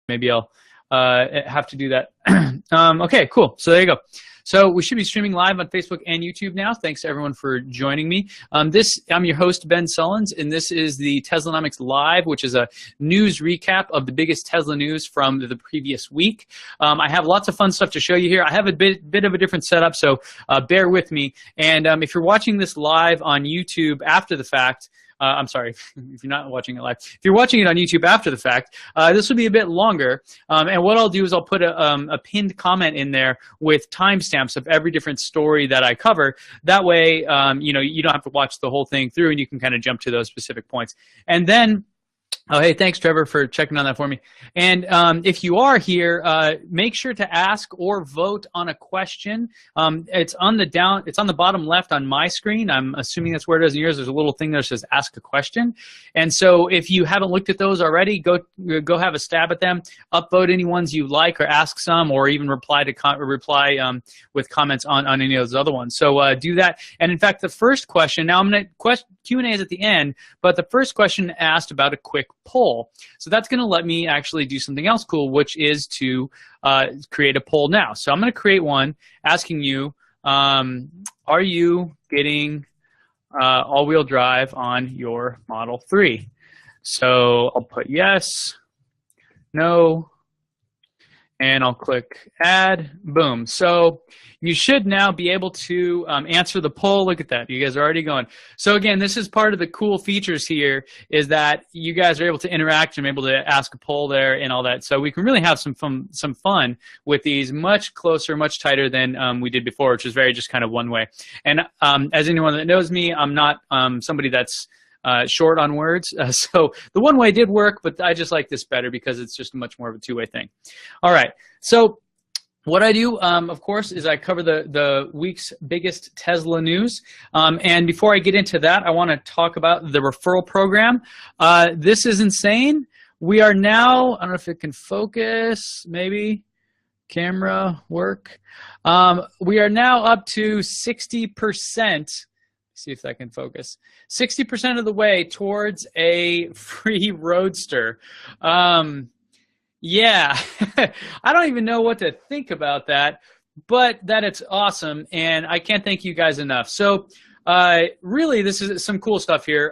maybe I'll have to do that. Okay, cool. So there you go. So we should be streaming live on Facebook and YouTube now. Thanks to everyone for joining me. I'm your host, Ben Sullins, and this is the Teslanomics Live, which is a news recap of the biggest Tesla news from the previous week. I have lots of fun stuff to show you here. I have a bit of a different setup, so bear with me. And if you're watching this live on YouTube after the fact, I'm sorry, if you're not watching it live. If you're watching it on YouTube after the fact, this will be a bit longer. And what I'll do is I'll put a pinned comment in there with timestamps of every different story that I cover. That way, you know, you don't have to watch the whole thing through, and you can kind of jump to those specific points. And then, oh, hey, thanks, Trevor, for checking on that for me. And if you are here, make sure to ask or vote on a question. It's on the bottom left on my screen. I'm assuming that's where it is in yours. There's a little thing there that says "Ask a Question." And so, if you haven't looked at those already, go have a stab at them. Upvote any ones you like, or ask some, or even reply with comments on any of those other ones. So do that. And in fact, the first question. Now I'm going to Q&A is at the end, but the first question asked about a quick poll. So that's going to let me actually do something else cool, which is to create a poll now. So I'm going to create one asking you, are you getting all-wheel drive on your Model 3? So I'll put yes, no, and I'll click add, boom. So you should now be able to answer the poll. Look at that, you guys are already going. So again, this is part of the cool features here, is that you guys are able to interact and able to ask a poll there and all that. So we can really have some fun with these, much closer, much tighter than we did before, which is very just kind of one way. And as anyone that knows me, I'm not somebody that's short on words. So the one way did work, but I just like this better because it's just much more of a two-way thing. All right, so what I do, of course, is I cover the week's biggest Tesla news. And before I get into that, I want to talk about the referral program. This is insane. We are now, I don't know if it can focus, maybe, camera work. We are now up to 60%. See if that can focus. 60% of the way towards a free Roadster. Yeah, I don't even know what to think about that, but that it's awesome, and I can't thank you guys enough. So really, this is some cool stuff here.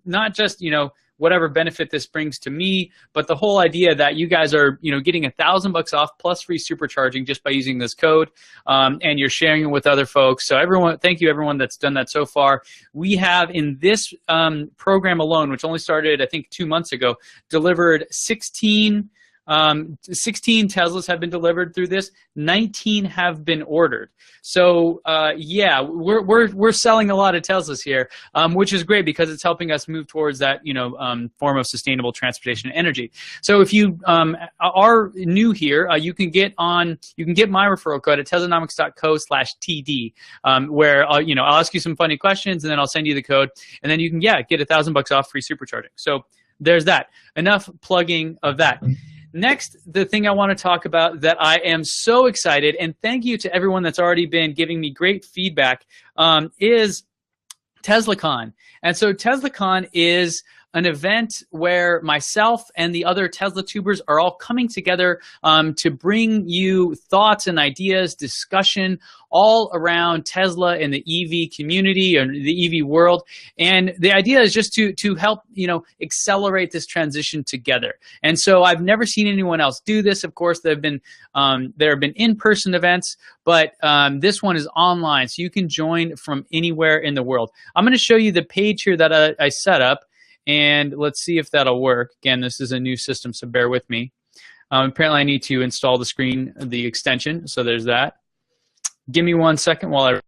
Not just, you know, whatever benefit this brings to me, but the whole idea that you guys are, you know, getting $1,000 off plus free supercharging just by using this code, and you're sharing it with other folks. So everyone, thank you everyone that's done that so far. We have in this program alone, which only started I think 2 months ago, delivered 16 Teslas have been delivered through this. 19 have been ordered. So yeah, we're selling a lot of Teslas here, which is great because it's helping us move towards that, you know, form of sustainable transportation and energy. So if you are new here, you can get my referral code at teslanomics.co/TD, where you know, I'll ask you some funny questions and then I'll send you the code, and then you can get $1,000 off free supercharging. So there's that. Enough plugging of that. Next, the thing I want to talk about that I am so excited, and thank you to everyone that's already been giving me great feedback, is TeslaCon. And so TeslaCon is an event where myself and the other Tesla tubers are all coming together to bring you thoughts and ideas, discussion all around Tesla and the EV community or the EV world. And the idea is just to help, you know, accelerate this transition together. And so I've never seen anyone else do this. Of course, there have been in-person events, but this one is online, so you can join from anywhere in the world. I'm going to show you the page here that I set up. And let's see if that'll work. Again, this is a new system, so bear with me. Apparently, I need to install the extension, so there's that. Give me 1 second while I...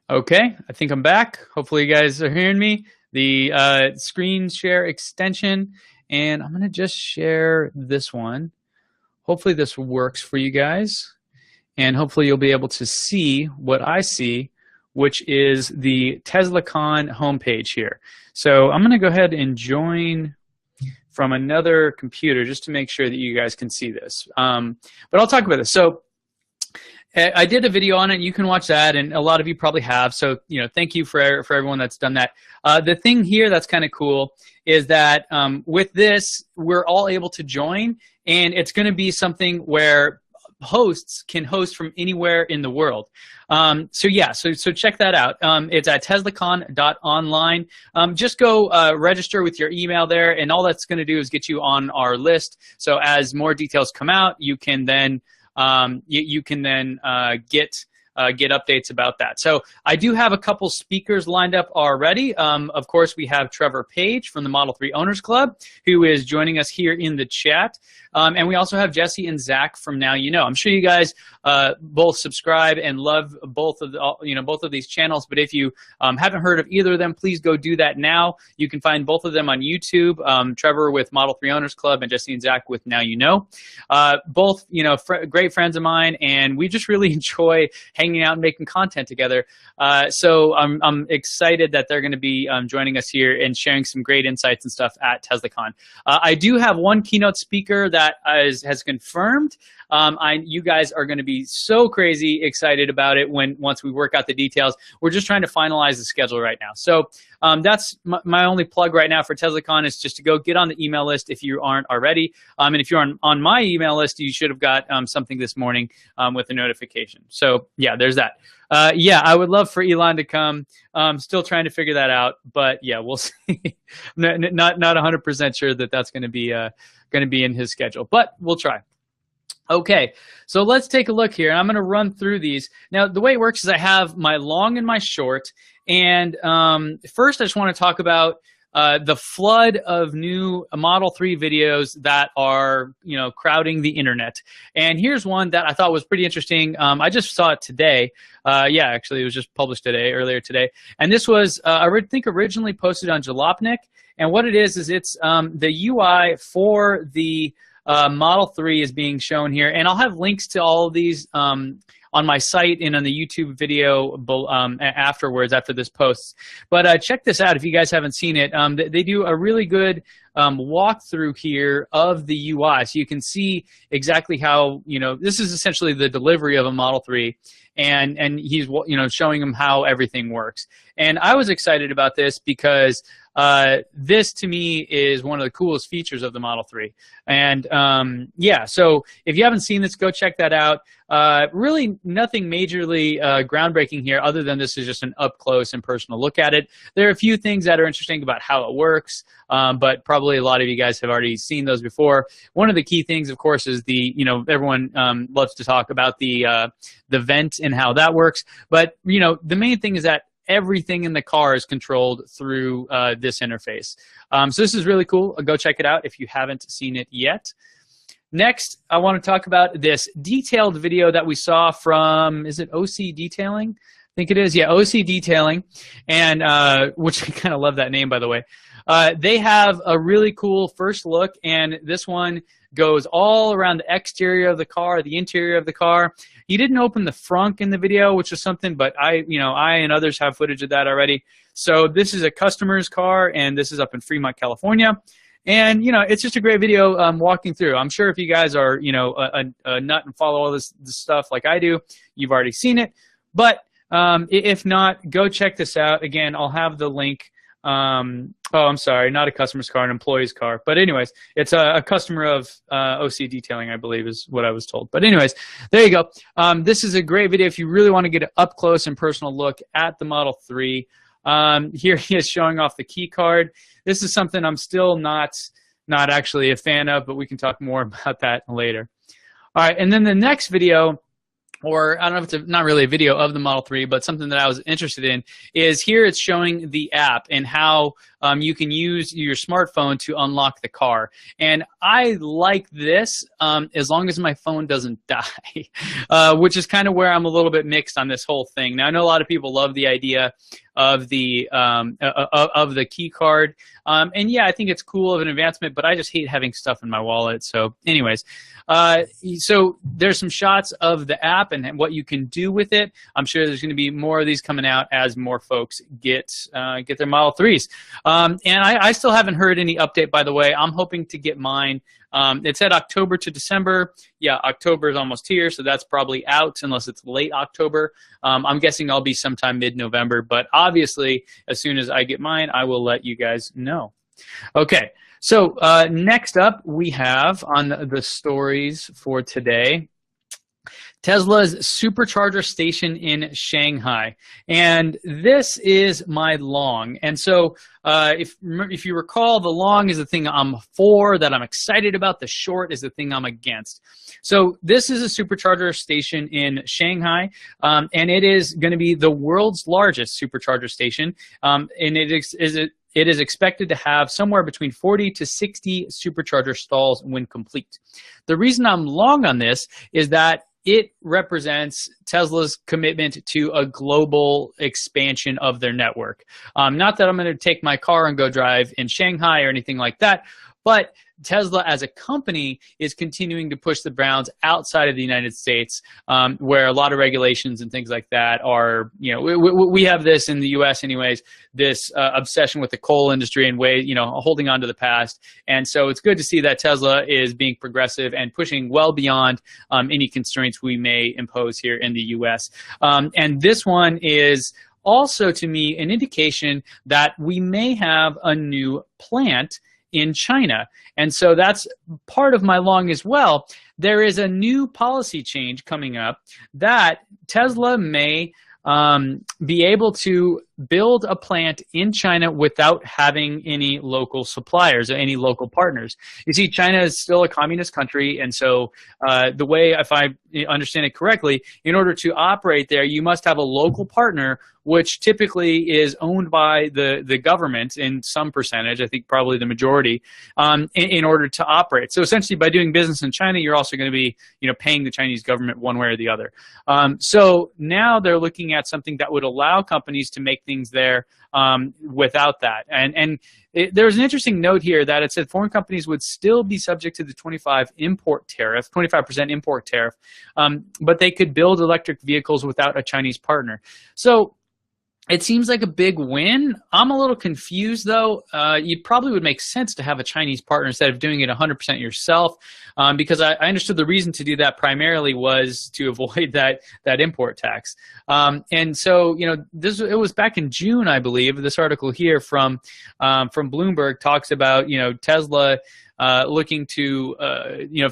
Okay, I think I'm back. Hopefully you guys are hearing me. The screen share extension, and I'm gonna just share this one. Hopefully this works for you guys, and hopefully you'll be able to see what I see, which is the TeslaCon homepage here. So I'm gonna go ahead and join from another computer just to make sure that you guys can see this. But I'll talk about this. So I did a video on it. You can watch that, and a lot of you probably have. So, thank you for everyone that's done that. The thing here that's kind of cool is that with this, we're all able to join, and it's going to be something where hosts can host from anywhere in the world. So check that out. It's at teslacon.online. Just go register with your email there, and all that's going to do is get you on our list. So as more details come out, you can then get updates about that. So I do have a couple speakers lined up already. Of course, we have Trevor Page from the Model 3 Owners Club, who is joining us here in the chat. And we also have Jesse and Zach from Now You Know. I'm sure you guys both subscribe and love both of these channels. But if you haven't heard of either of them, please go do that now. You can find both of them on YouTube. Trevor with Model 3 Owners Club and Jesse and Zach with Now You Know. Both great friends of mine, and we just really enjoy hanging out and making content together. So I'm excited that they're going to be joining us here and sharing some great insights and stuff at TeslaCon. I do have one keynote speaker that has confirmed. You guys are going to be so crazy excited about it once we work out the details. We're just trying to finalize the schedule right now. So that's my only plug right now for TeslaCon, is just to go get on the email list if you aren't already. And if you're on my email list, you should have got something this morning with a notification. So yeah, there's that. I would love for Elon to come. Still trying to figure that out, but yeah, we'll see. not 100% sure that that's going to be in his schedule, but we'll try. Okay, so let's take a look here. I'm going to run through these. Now, the way it works is I have my long and my short. And first, I just want to talk about the flood of new Model 3 videos that are, crowding the internet. And here's one that I thought was pretty interesting. I just saw it today. Actually, it was just published earlier today. And this was, I think, originally posted on Jalopnik. And what it is it's the UI for the Model 3 is being shown here, and I'll have links to all of these on my site and on the YouTube video afterwards, after this posts. But check this out if you guys haven't seen it. They do a really good walkthrough here of the UI, so you can see exactly how, this is essentially the delivery of a Model 3, and he's showing them how everything works. And I was excited about this because this to me is one of the coolest features of the Model 3. And so if you haven't seen this, go check that out. Really nothing majorly groundbreaking here, other than this is just an up close and personal look at it. There are a few things that are interesting about how it works, but probably a lot of you guys have already seen those before. One of the key things, of course, is everyone loves to talk about the vent and how that works. But the main thing is that everything in the car is controlled through this interface. So this is really cool. Go check it out if you haven't seen it yet. Next, I want to talk about this detailed video that we saw from, is it OC Detailing? I think it is, yeah, OC Detailing, and which I kind of love that name, by the way. They have a really cool first look, and this one goes all around the exterior of the car, the interior of the car. He didn't open the frunk in the video, which is something, but I and others have footage of that already. So this is a customer's car, and this is up in Fremont, California. And, it's just a great video walking through. I'm sure if you guys are, a nut and follow all this stuff like I do, you've already seen it. But if not, go check this out. Again, I'll have the link. I'm sorry, not a customer's car, an employee's car. But anyways, it's a customer of OC Detailing, I believe is what I was told. But anyways, there you go. This is a great video if you really want to get an up close and personal look at the Model 3. Here he is showing off the key card. This is something I'm still not actually a fan of, but we can talk more about that later. All right, and then the next video, or I don't know if it's not really a video of the Model 3, but something that I was interested in, is here it's showing the app and how you can use your smartphone to unlock the car. And I like this as long as my phone doesn't die, which is kind of where I'm a little bit mixed on this whole thing. Now, I know a lot of people love the idea of the key card. And yeah, I think it's cool of an advancement, but I just hate having stuff in my wallet. So anyways, so there's some shots of the app and what you can do with it. I'm sure there's going to be more of these coming out as more folks get their Model 3s. And I still haven't heard any update, by the way. I'm hoping to get mine. It said October to December. Yeah, October is almost here, so that's probably out unless it's late October. I'm guessing I'll be sometime mid-November, but obviously, as soon as I get mine, I will let you guys know. Okay, so next up, we have on the stories for today, Tesla's supercharger station in Shanghai. And this is my long. And so if you recall, the long is the thing I'm for, that I'm excited about. The short is the thing I'm against. So this is a supercharger station in Shanghai, and it is going to be the world's largest supercharger station. And it is expected to have somewhere between 40 to 60 supercharger stalls when complete. The reason I'm long on this is that it represents Tesla's commitment to a global expansion of their network. Not that I'm going to take my car and go drive in Shanghai or anything like that, but Tesla as a company is continuing to push the bounds outside of the United States, where a lot of regulations and things like that are, we have this in the U.S. anyways, this obsession with the coal industry and holding on to the past. And so it's good to see that Tesla is being progressive and pushing well beyond any constraints we may impose here in the U.S. And this one is also, to me, an indication that we may have a new plant in China. And so that's part of my long as well. There is a new policy change coming up that Tesla may be able to build a plant in China without having any local suppliers or any local partners. You see, China is still a communist country, and so the way, if I understand it correctly, in order to operate there, you must have a local partner, which typically is owned by the government in some percentage, I think probably the majority, in order to operate. So essentially, by doing business in China, you're also going to be paying the Chinese government one way or the other. So now they're looking at something that would allow companies to make things there without that. And there's an interesting note here that it said foreign companies would still be subject to the 25% import tariff, but they could build electric vehicles without a Chinese partner. So it seems like a big win. I'm a little confused, though. It probably would make sense to have a Chinese partner instead of doing it 100% yourself, because I understood the reason to do that primarily was to avoid that import tax. And so, it was back in June, I believe. This article here from Bloomberg talks about Tesla looking to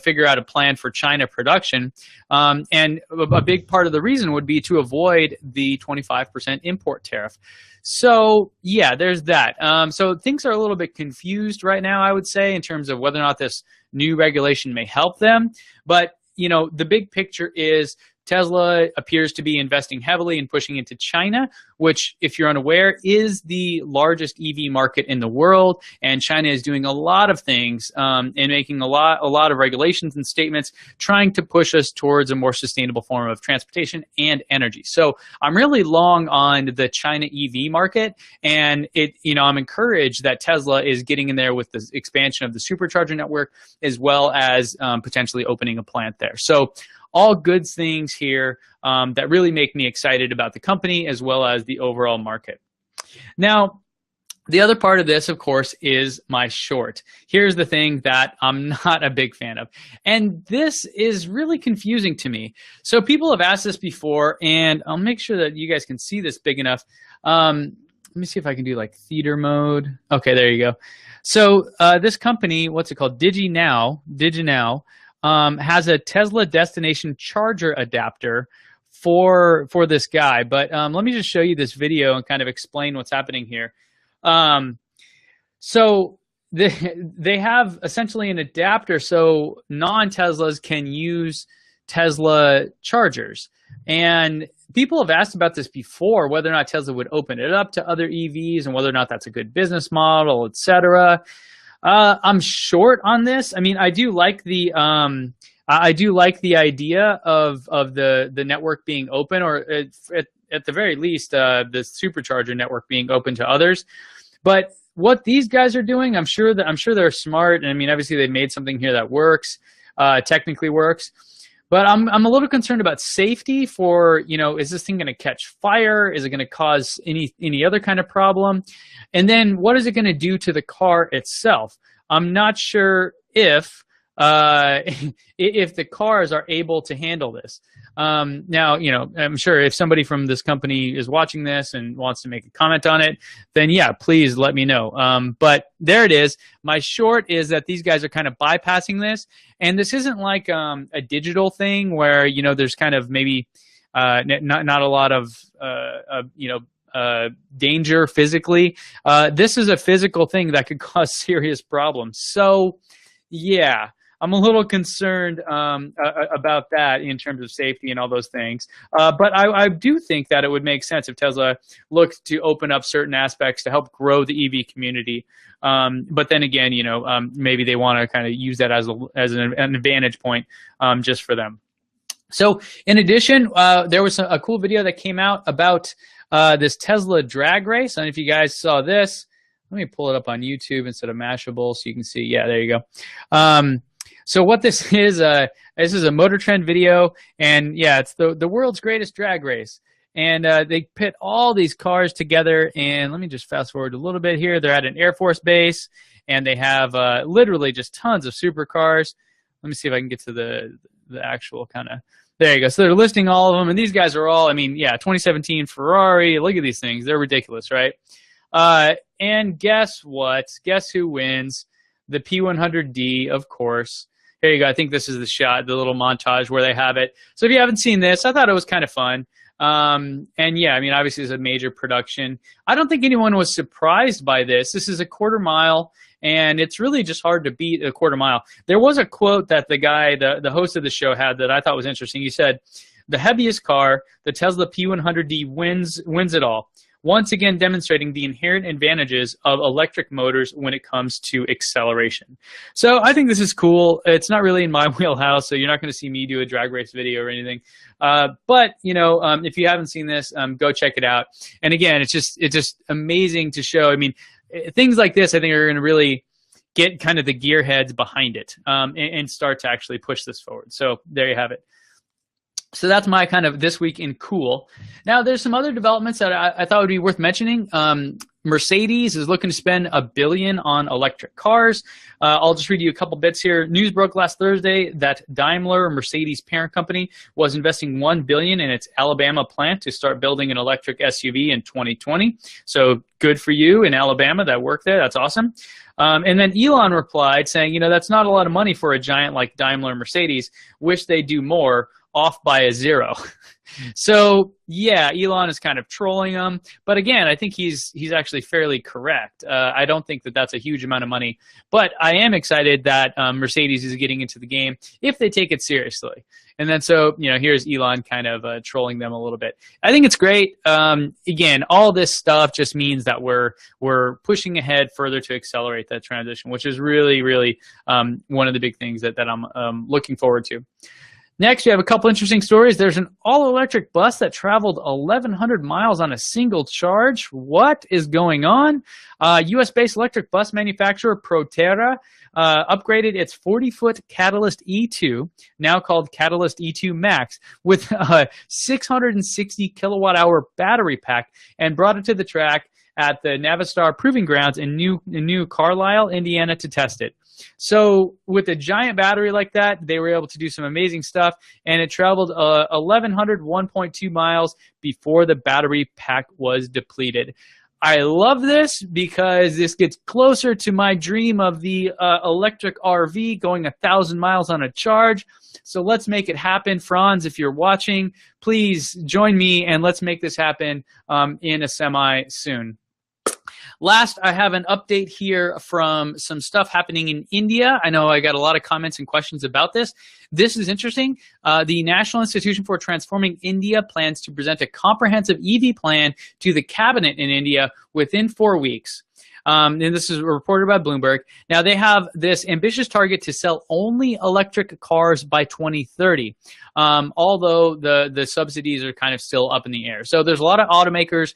figure out a plan for China production, and a big part of the reason would be to avoid the 25% import tariff. So yeah, there's that. So things are a little bit confused right now, I would say, in terms of whether or not this new regulation may help them. But the big picture is Tesla appears to be investing heavily and pushing into China, which, if you're unaware, is the largest EV market in the world. And China is doing a lot of things and making a lot of regulations and statements trying to push us towards a more sustainable form of transportation and energy. So I'm really long on the China EV market, and I'm encouraged that Tesla is getting in there with the expansion of the supercharger network, as well as potentially opening a plant there. So all good things here that really make me excited about the company as well as the overall market. Now, the other part of this, of course, is my short. Here's the thing that I'm not a big fan of. And this is really confusing to me. So people have asked this before, and I'll make sure that you guys can see this big enough. Let me see if I can do like theater mode. Okay, there you go. So this company, what's it called? DigiNow, has a Tesla destination charger adapter for this guy. But let me just show you this video and kind of explain what's happening here. So they have essentially an adapter so non-Teslas can use Tesla chargers. And people have asked about this before, whether or not Tesla would open it up to other EVs and whether or not that's a good business model, etc. I'm short on this. I mean, I do like the idea of the network being open, or at the very least, the supercharger network being open to others. But what these guys are doing, I'm sure they're smart. And I mean, obviously they made something here that works, technically works. But I'm a little concerned about safety for, is this thing going to catch fire? Is it going to cause any other kind of problem? And then what is it going to do to the car itself? I'm not sure if the cars are able to handle this. Now, I'm sure if somebody from this company is watching this and wants to make a comment on it, then yeah, please let me know. But there it is. My short is that these guys are kind of bypassing this, and this isn't like a digital thing where there's kind of maybe not a lot of danger physically. This is a physical thing that could cause serious problems. So yeah, I'm a little concerned about that in terms of safety and all those things. But I do think that it would make sense if Tesla looked to open up certain aspects to help grow the EV community. But then again, maybe they want to kind of use that as an advantage point just for them. So in addition, there was a cool video that came out about this Tesla drag race. I don't know if you guys saw this. Let me pull it up on YouTube instead of Mashable so you can see. Yeah, there you go. So what this is a Motor Trend video, and yeah, it's the world's greatest drag race. And they pit all these cars together, and let me just fast forward a little bit here. They're at an Air Force base, and they have literally just tons of supercars. Let me see if I can get to the actual kind of, there you go. So they're listing all of them, and these guys are all, 2017 Ferrari. Look at these things. They're ridiculous, right? And guess what? Guess who wins? The P100D, of course. Here you go. I think this is the shot, the little montage where they have it. So if you haven't seen this, I thought it was kind of fun. And yeah, obviously it's a major production. I don't think anyone was surprised by this. This is a quarter mile, and it's really just hard to beat a quarter mile. There was a quote that the guy, the host of the show, had that I thought was interesting. He said, "The heaviest car, the Tesla P100D, wins it all, once again demonstrating the inherent advantages of electric motors when it comes to acceleration." So I think this is cool. It's not really in my wheelhouse, so you're not going to see me do a drag race video or anything. But if you haven't seen this, go check it out. And again, it's just amazing to show. Things like this, I think, are going to really get kind of the gearheads behind it and start to actually push this forward. So there you have it. So that's my kind of this week in cool. Now, there's some other developments that I thought would be worth mentioning. Mercedes is looking to spend $1 billion on electric cars. I'll just read you a couple bits here. News broke last Thursday that Daimler, Mercedes' parent company, was investing $1 billion in its Alabama plant to start building an electric SUV in 2020. So good for you in Alabama that work there. That's awesome. And then Elon replied saying, that's not a lot of money for a giant like Daimler and Mercedes. Wish they do more. Off by a zero. So yeah, Elon is kind of trolling them, but again, I think he's actually fairly correct. I don't think that that's a huge amount of money, but I am excited that Mercedes is getting into the game if they take it seriously. And then so here's Elon kind of trolling them a little bit. I think it's great. Again, all this stuff just means that we're pushing ahead further to accelerate that transition, which is really, really one of the big things that I'm looking forward to. Next, we have a couple interesting stories. There's an all-electric bus that traveled 1,100 miles on a single charge. What is going on? U.S.-based electric bus manufacturer Proterra upgraded its 40-foot Catalyst E2, now called Catalyst E2 Max, with a 660 kilowatt-hour battery pack and brought it to the track at the Navistar Proving Grounds in New Carlisle, Indiana, to test it. So with a giant battery like that, they were able to do some amazing stuff, and it traveled 1,101.2 miles before the battery pack was depleted. I love this because this gets closer to my dream of the electric RV going 1,000 miles on a charge. So let's make it happen. Franz, if you're watching, please join me and let's make this happen in a semi soon. Last, I have an update here from some stuff happening in India. I know I got a lot of comments and questions about this. This is interesting. The National Institution for Transforming India plans to present a comprehensive EV plan to the cabinet in India within 4 weeks. and this is reported by Bloomberg. Now, they have this ambitious target to sell only electric cars by 2030, although the subsidies are kind of still up in the air. So there's a lot of automakers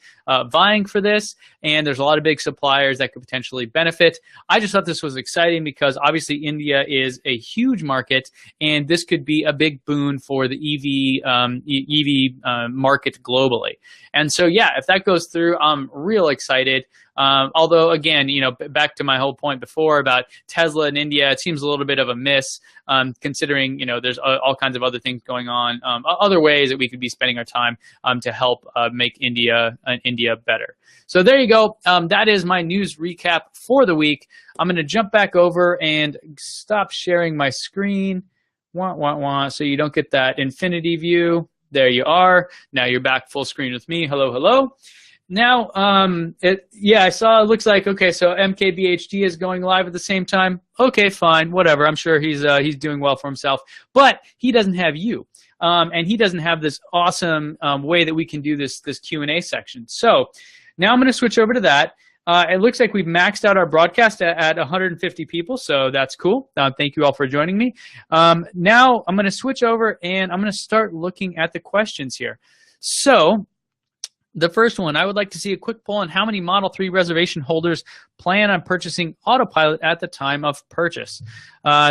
vying for this, and there's a lot of big suppliers that could potentially benefit. I just thought this was exciting because obviously India is a huge market, and this could be a big boon for the EV market globally. And so, yeah, if that goes through, I'm real excited. Although, again, back to my whole point before about Tesla in India, it seems a little bit of a miss, considering, there's all kinds of other things going on, other ways that we could be spending our time to help make India better. So there you go. That is my news recap for the week. I'm going to jump back over and stop sharing my screen. So you don't get that infinity view. There you are. Now you're back full screen with me. Hello, hello. Now, I saw it looks like, okay, so MKBHD is going live at the same time. Okay, fine, whatever. I'm sure he's doing well for himself, but he doesn't have you. And he doesn't have this awesome way that we can do this Q&A section. So now I'm going to switch over to that. It looks like we've maxed out our broadcast at 150 people, so that's cool. Thank you all for joining me. Now I'm going to switch over and I'm going to start looking at the questions here. So the first one, I would like to see a quick poll on how many Model 3 reservation holders plan on purchasing Autopilot at the time of purchase.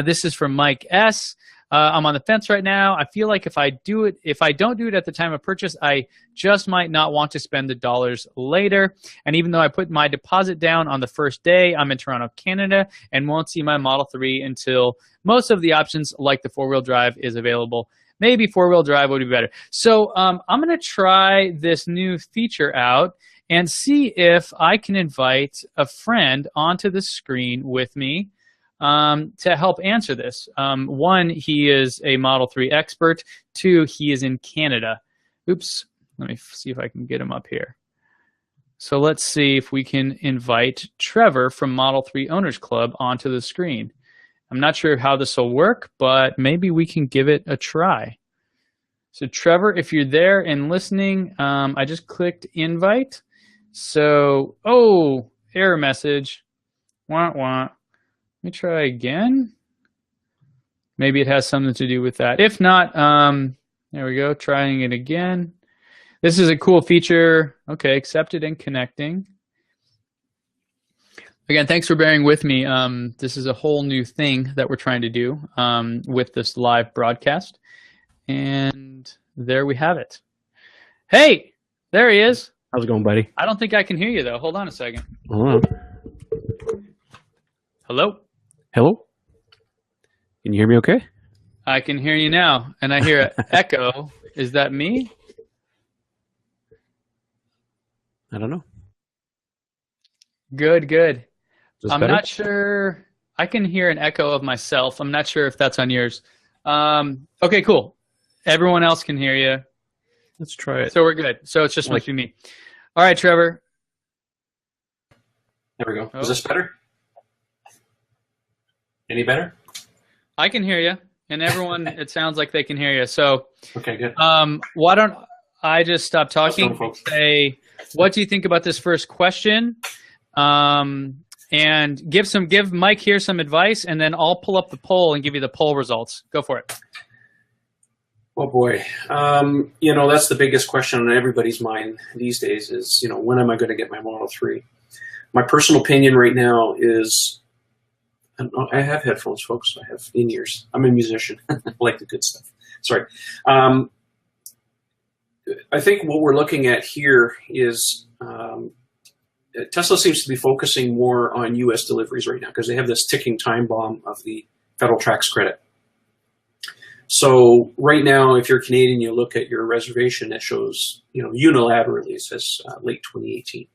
This is from Mike S. I'm on the fence right now. I feel like if I don't do it at the time of purchase, I just might not want to spend the dollars later. And even though I put my deposit down on the first day, I'm in Toronto, Canada, and won't see my Model 3 until most of the options, like the 4-wheel drive, is available. Maybe 4-wheel drive would be better. So I'm going to try this new feature out and see if I can invite a friend onto the screen with me to help answer this. One, he is a Model 3 expert. Two, he is in Canada. Oops, let me see if I can get him up here. So let's see if we can invite Trevor from Model 3 Owners Club onto the screen. I'm not sure how this will work, but maybe we can give it a try. So Trevor, if you're there and listening, I just clicked invite. So, error message. Wah, wah. Let me try again. Maybe it has something to do with that. If not, there we go, trying it again. This is a cool feature. Okay, accepted and connecting. Again, thanks for bearing with me. This is a whole new thing that we're trying to do with this live broadcast. And there we have it. Hey, there he is. How's it going, buddy? I don't think I can hear you, though. Hold on a second. Hello? Hello? Hello? Can you hear me okay? I can hear you now, and I hear an echo. Is that me? I don't know. Good, good. I'm better? not sure. I can hear an echo of myself. I'm not sure if that's on yours. Okay, cool. Everyone else can hear you. Let's try it. So we're good. So it's just must be me. All right, Trevor. There we go. Is this better? Any better? I can hear you, and everyone, it sounds like they can hear you. So, okay, good. Why don't I just stop talking and say, what do you think about this first question? And give Mike here some advice, and then I'll pull up the poll and give you the poll results. Go for it. Oh boy, that's the biggest question on everybody's mind these days is, when am I going to get my Model 3? My personal opinion right now is, I have headphones, folks. I have in-ears. I'm a musician. I like the good stuff. Sorry. I think what we're looking at here is Tesla seems to be focusing more on U.S. deliveries right now because they have this ticking time bomb of the federal tax credit. So right now, if you're Canadian, you look at your reservation, it shows, unilaterally, it says late 2018.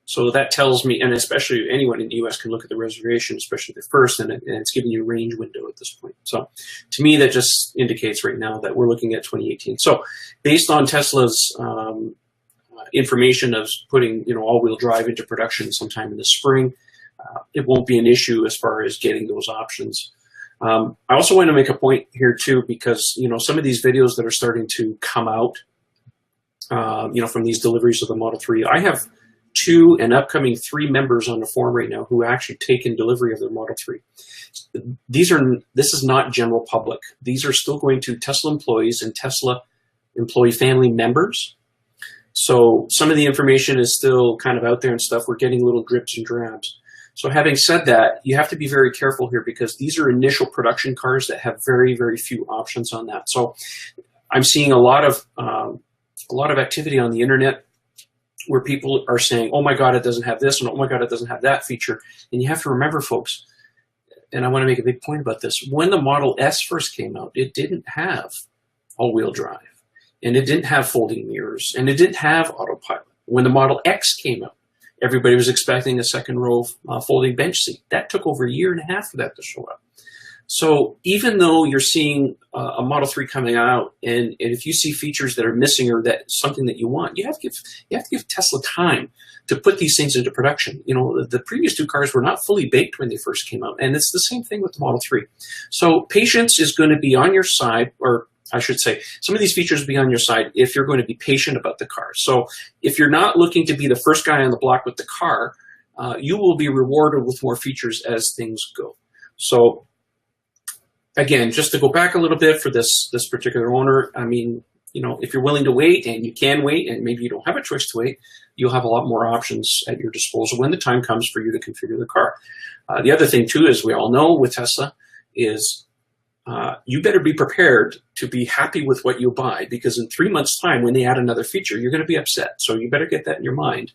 So that tells me, and especially anyone in the U.S. can look at the reservation, especially the first, and it's giving you a range window at this point. So to me, that just indicates right now that we're looking at 2018. So based on Tesla's information of putting, all-wheel drive into production sometime in the spring, it won't be an issue as far as getting those options. I also want to make a point here too, because, some of these videos that are starting to come out, from these deliveries of the Model 3, I have 2 and upcoming 3 members on the forum right now who actually taken delivery of their Model 3. This is not general public. These are still going to Tesla employees and Tesla employee family members. So some of the information is still kind of out there and stuff. We're getting little drips and drabs. So having said that, you have to be very careful here because these are initial production cars that have very, very few options on that. So I'm seeing a lot of activity on the internet where people are saying, oh my God, it doesn't have this, and oh my God, it doesn't have that feature. And you have to remember, folks, and I want to make a big point about this, when the Model S first came out, it didn't have all-wheel drive, and it didn't have folding mirrors, and it didn't have autopilot. When the Model X came out, everybody was expecting a second row folding bench seat. That took over a year and a half for that to show up. So even though you're seeing a Model 3 coming out, and if you see features that are missing or that something that you want, you have to give Tesla time to put these things into production. You know, the previous 2 cars were not fully baked when they first came out, and it's the same thing with the Model 3. So patience is going to be on your side, or I should say, some of these features will be on your side if you're going to be patient about the car. So if you're not looking to be the first guy on the block with the car, you will be rewarded with more features as things go. So again, just to go back a little bit for this particular owner, I mean, you know, if you're willing to wait and you can wait and maybe you don't have a choice to wait, you'll have a lot more options at your disposal when the time comes for you to configure the car. The other thing too, as we all know with Tesla, is you better be prepared to be happy with what you buy, because in 3 months' time, when they add another feature, you're going to be upset. So you better get that in your mind,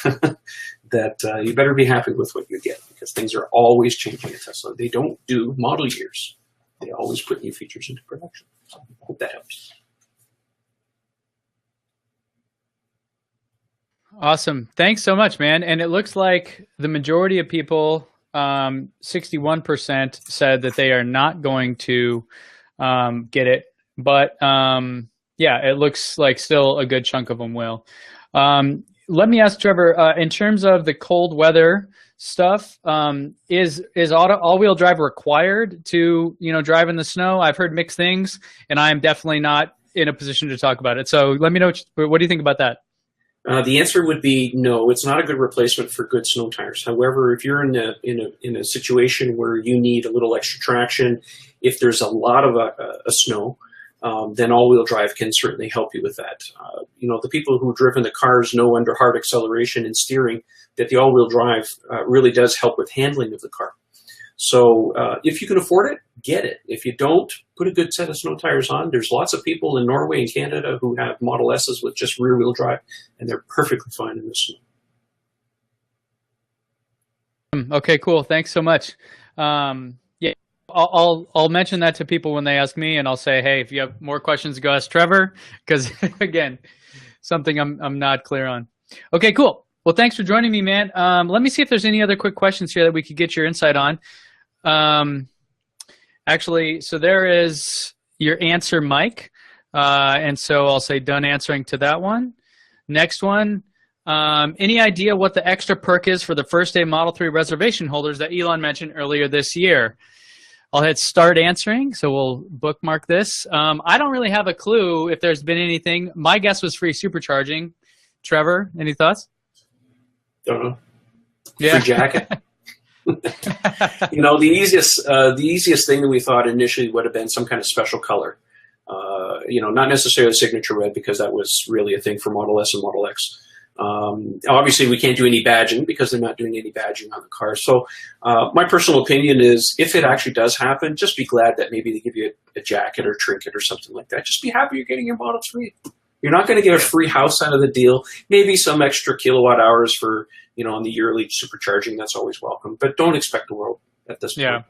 that you better be happy with what you get, because things are always changing at Tesla. They don't do model years. They always put new features into production. So I hope that helps. Awesome. Thanks so much, man. And it looks like the majority of people, 61%, said that they are not going to get it. But yeah, it looks like still a good chunk of them will. Let me ask Trevor, in terms of the cold weather stuff, is all-wheel drive required to, you know, drive in the snow? I've heard mixed things, and I am definitely not in a position to talk about it. So let me know, what do you think about that? The answer would be no. It's not a good replacement for good snow tires. However, if you're in a situation where you need a little extra traction, if there's a lot of snow, then all-wheel drive can certainly help you with that. You know, the people who've driven the cars know under hard acceleration and steering that the all-wheel drive really does help with handling of the car. So if you can afford it, get it. If you don't, put a good set of snow tires on. There's lots of people in Norway and Canada who have Model S's with just rear-wheel drive, and they're perfectly fine in the snow. Okay, cool. Thanks so much. Yeah, I'll mention that to people when they ask me, and I'll say, hey, if you have more questions, go ask Trevor, because again, something I'm not clear on. Okay, cool. Well, thanks for joining me, man. Let me see if there's any other quick questions here that we could get your insight on. Actually, so there is your answer, Mike. And so I'll say done answering to that one. Next one, any idea what the extra perk is for the first day Model 3 reservation holders that Elon mentioned earlier this year? I'll hit start answering, so we'll bookmark this. I don't really have a clue if there's been anything. My guess was free supercharging. Trevor, any thoughts? Don't know. Yeah. Free jacket. You know, the easiest thing that we thought initially would have been some kind of special color. You know, not necessarily signature red, because that was really a thing for Model S and Model X. Obviously, we can't do any badging because they're not doing any badging on the car. So my personal opinion is, if it actually does happen, just be glad that maybe they give you a jacket or trinket or something like that. Just be happy you're getting your Model 3. You're not going to get a free house out of the deal. Maybe some extra kilowatt hours for, you know, on the yearly supercharging. That's always welcome. But don't expect the world at this point. Yeah.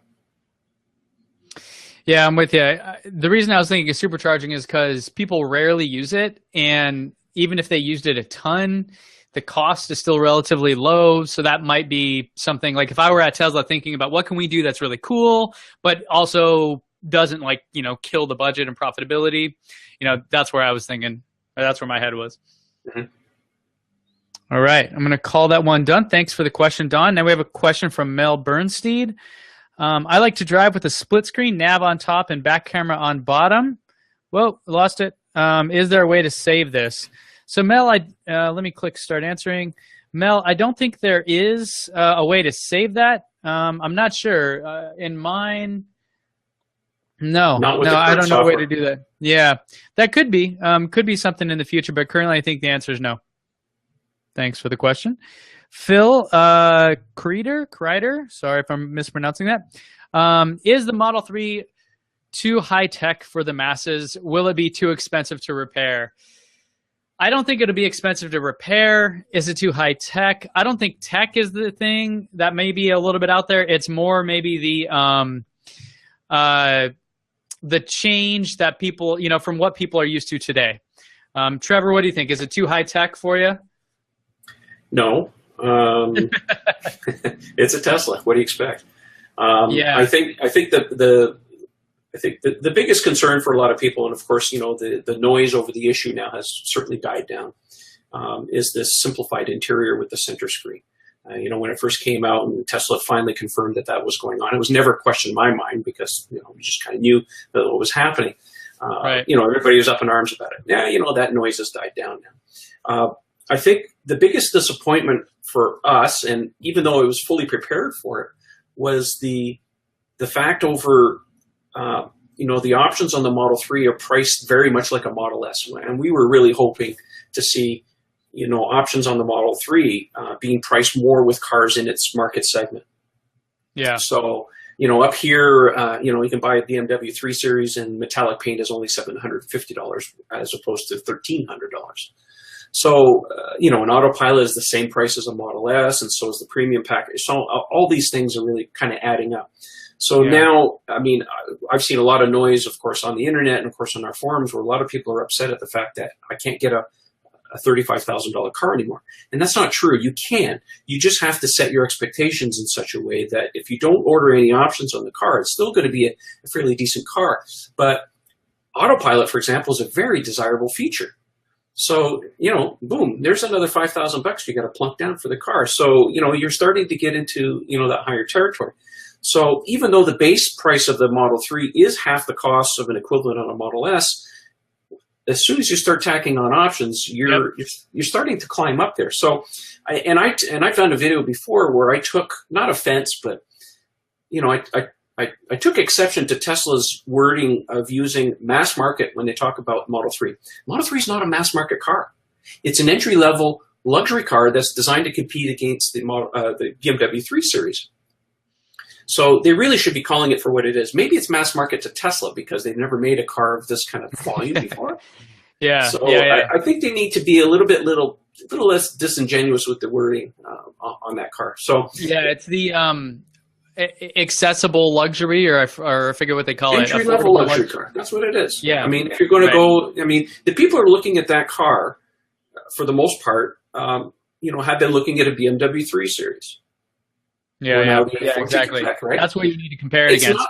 Yeah, I'm with you. The reason I was thinking of supercharging is because people rarely use it. And even if they used it a ton, the cost is still relatively low. So that might be something like, if I were at Tesla thinking about what can we do that's really cool, but also doesn't, like, you know, kill the budget and profitability, you know, that's where I was thinking. That's where my head was. Mm-hmm. All right. I'm going to call that one done. Thanks for the question, Don. Now we have a question from Mel Bernstein. I like to drive with a split screen, nav on top and back camera on bottom. Whoa, lost it. Is there a way to save this? So Mel, let me click start answering. Mel, I don't think there is a way to save that. I'm not sure. In mine, no, I don't know a way to do that. Yeah, that could be something in the future, but currently I think the answer is no. Thanks for the question. Phil Kreider, sorry if I'm mispronouncing that. Is the Model 3 too high tech for the masses? Will it be too expensive to repair? I don't think it'll be expensive to repair. Is it too high tech? I don't think tech is the thing. That may be a little bit out there. It's more maybe the change that people, from what people are used to today. Trevor, what do you think? Is it too high tech for you? No. It's a Tesla. What do you expect? Yeah. I think the biggest concern for a lot of people, and of course, the noise over the issue now has certainly died down, is this simplified interior with the center screen. When it first came out and Tesla finally confirmed that was going on, it was never a question in my mind because, we just kind of knew that what was happening. Right. Everybody was up in arms about it. Yeah, that noise has died down now. I think the biggest disappointment for us, and even though I was fully prepared for it, was the fact over the options on the Model 3 are priced very much like a Model S. And we were really hoping to see, options on the Model 3 being priced more with cars in its market segment. Yeah. So, up here, you can buy a BMW 3 Series and metallic paint is only $750 as opposed to $1,300. So, an autopilot is the same price as a Model S, and so is the premium package. So all these things are really kind of adding up. So now, I've seen a lot of noise, of course, on the internet and, of course, on our forums where a lot of people are upset at the fact that I can't get a $35,000 car anymore. And that's not true. You can. You just have to set your expectations in such a way that if you don't order any options on the car, it's still going to be a fairly decent car. But autopilot, for example, is a very desirable feature. So, boom, there's another $5,000 you got to plunk down for the car. So, you're starting to get into, that higher territory. So even though the base price of the Model 3 is half the cost of an equivalent on a Model S, as soon as you start tacking on options, you're starting to climb up there. So, I've done a video before where I took not offense, but I took exception to Tesla's wording of using mass market when they talk about Model 3. Model 3 is not a mass market car. It's an entry-level luxury car that's designed to compete against the BMW 3 Series. So they really should be calling it for what it is. Maybe it's mass market to Tesla because they've never made a car of this kind of volume before. I think they need to be a little less disingenuous with the wording on that car. So it's the accessible luxury, or I forget what they call it. Entry-level luxury car. That's what it is. Yeah. If you're going to go, the people who are looking at that car, for the most part, have been looking at a BMW 3 Series. Yeah, exactly. Right? That's what you need to compare it against.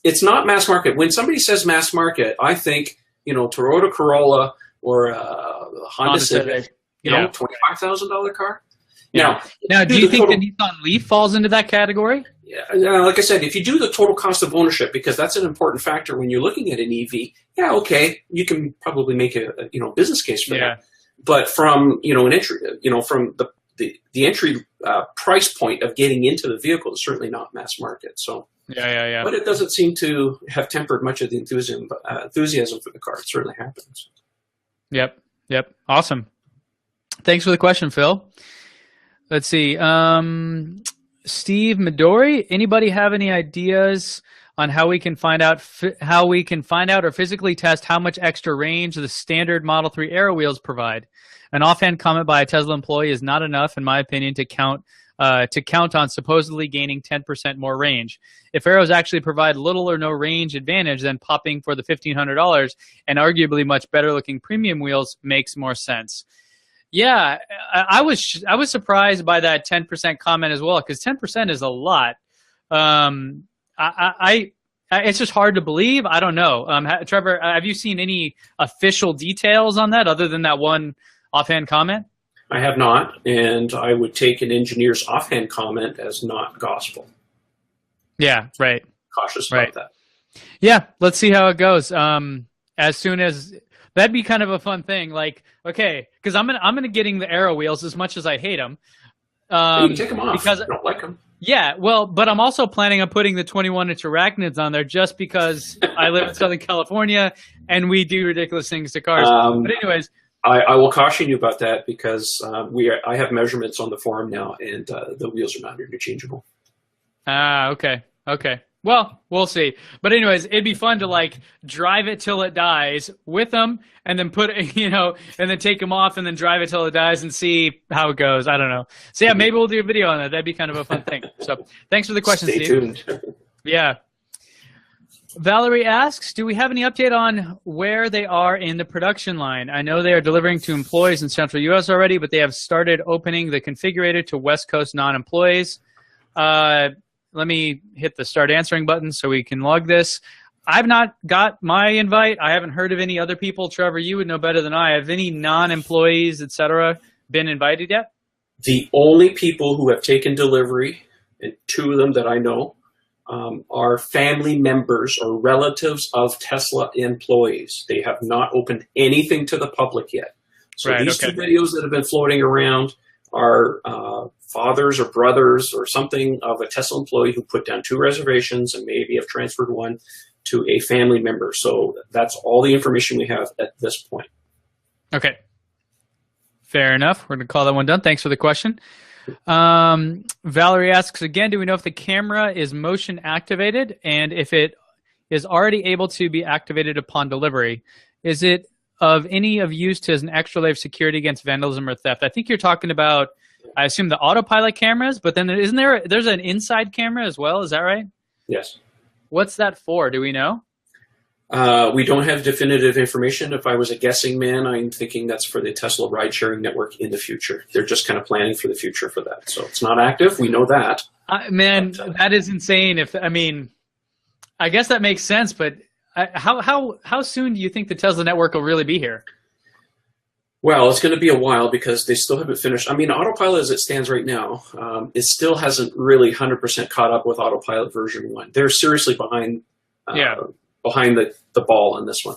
It's not mass market. When somebody says mass market, I think, Toyota Corolla or Honda Civic, $25,000 car. Yeah. Now, do you think the Nissan Leaf falls into that category? Yeah, like I said, if you do the total cost of ownership, because that's an important factor when you're looking at an EV, you can probably make a business case for that. But from an entry, from the entry price point of getting into the vehicle is certainly not mass market. So but it doesn't seem to have tempered much of the enthusiasm for the car. It certainly happens. Yep. Awesome. Thanks for the question, Phil. Let's see. Steve Midori, anybody have any ideas on how we can find out or physically test how much extra range the standard Model 3 Aero wheels provide? An offhand comment by a Tesla employee is not enough, in my opinion, to count on supposedly gaining 10% more range. If Aeros actually provide little or no range advantage, then popping for the $1,500 and arguably much better looking premium wheels makes more sense. Yeah, I was surprised by that 10% comment as well, because 10% is a lot. It's just hard to believe. I don't know. Trevor, have you seen any official details on that other than that one offhand comment? I have not, and I would take an engineer's offhand comment as not gospel. Yeah, right. Cautious about that. Yeah, let's see how it goes. As soon as that'd be kind of a fun thing. Like, okay, because I'm gonna getting the Aero wheels as much as I hate them. You can take them off because I don't like them. yeah, well, but I'm also planning on putting the 21-inch arachnids on there just because I live in Southern California and we do ridiculous things to cars. But anyways, I will caution you about that because I have measurements on the forum now, and the wheels are not interchangeable. Okay. Well, we'll see. But anyways, it'd be fun to like drive it till it dies with them, and then and then take them off, and then drive it till it dies, and see how it goes. I don't know. So yeah, maybe we'll do a video on that. That'd be kind of a fun thing. So thanks for the question, Stay Steve. tuned. Yeah. Valerie asks, do we have any update on where they are in the production line? I know they are delivering to employees in Central U.S. already, but they have started opening the configurator to West Coast non-employees. Let me hit the start answering button so we can log this. I've not got my invite. I haven't heard of any other people. Trevor, you would know better than I. Have any non-employees, et cetera, been invited yet? The only people who have taken delivery, and two of them that I know, are family members or relatives of Tesla employees. They have not opened anything to the public yet. So these two videos that have been floating around are fathers or brothers or something of a Tesla employee who put down 2 reservations and maybe have transferred one to a family member. So that's all the information we have at this point. Okay. Fair enough. We're going to call that one done. Thanks for the question. Valerie asks again, do we know if the camera is motion activated and if it is already able to be activated upon delivery? Is it of any of use to as an extra layer of security against vandalism or theft? I think you're talking about, I assume, the autopilot cameras, but then there's an inside camera as well. Is that right? Yes. What's that for? Do we know? We don't have definitive information. If I was a guessing man, I'm thinking that's for the Tesla ride-sharing network in the future. They're just kind of planning for the future for that. So it's not active. We know that. That is insane. I guess that makes sense, but how soon do you think the Tesla network will really be here? Well, it's going to be a while because they still haven't finished. I mean, Autopilot as it stands right now, it still hasn't really 100% caught up with Autopilot version 1. They're seriously behind the ball on this one.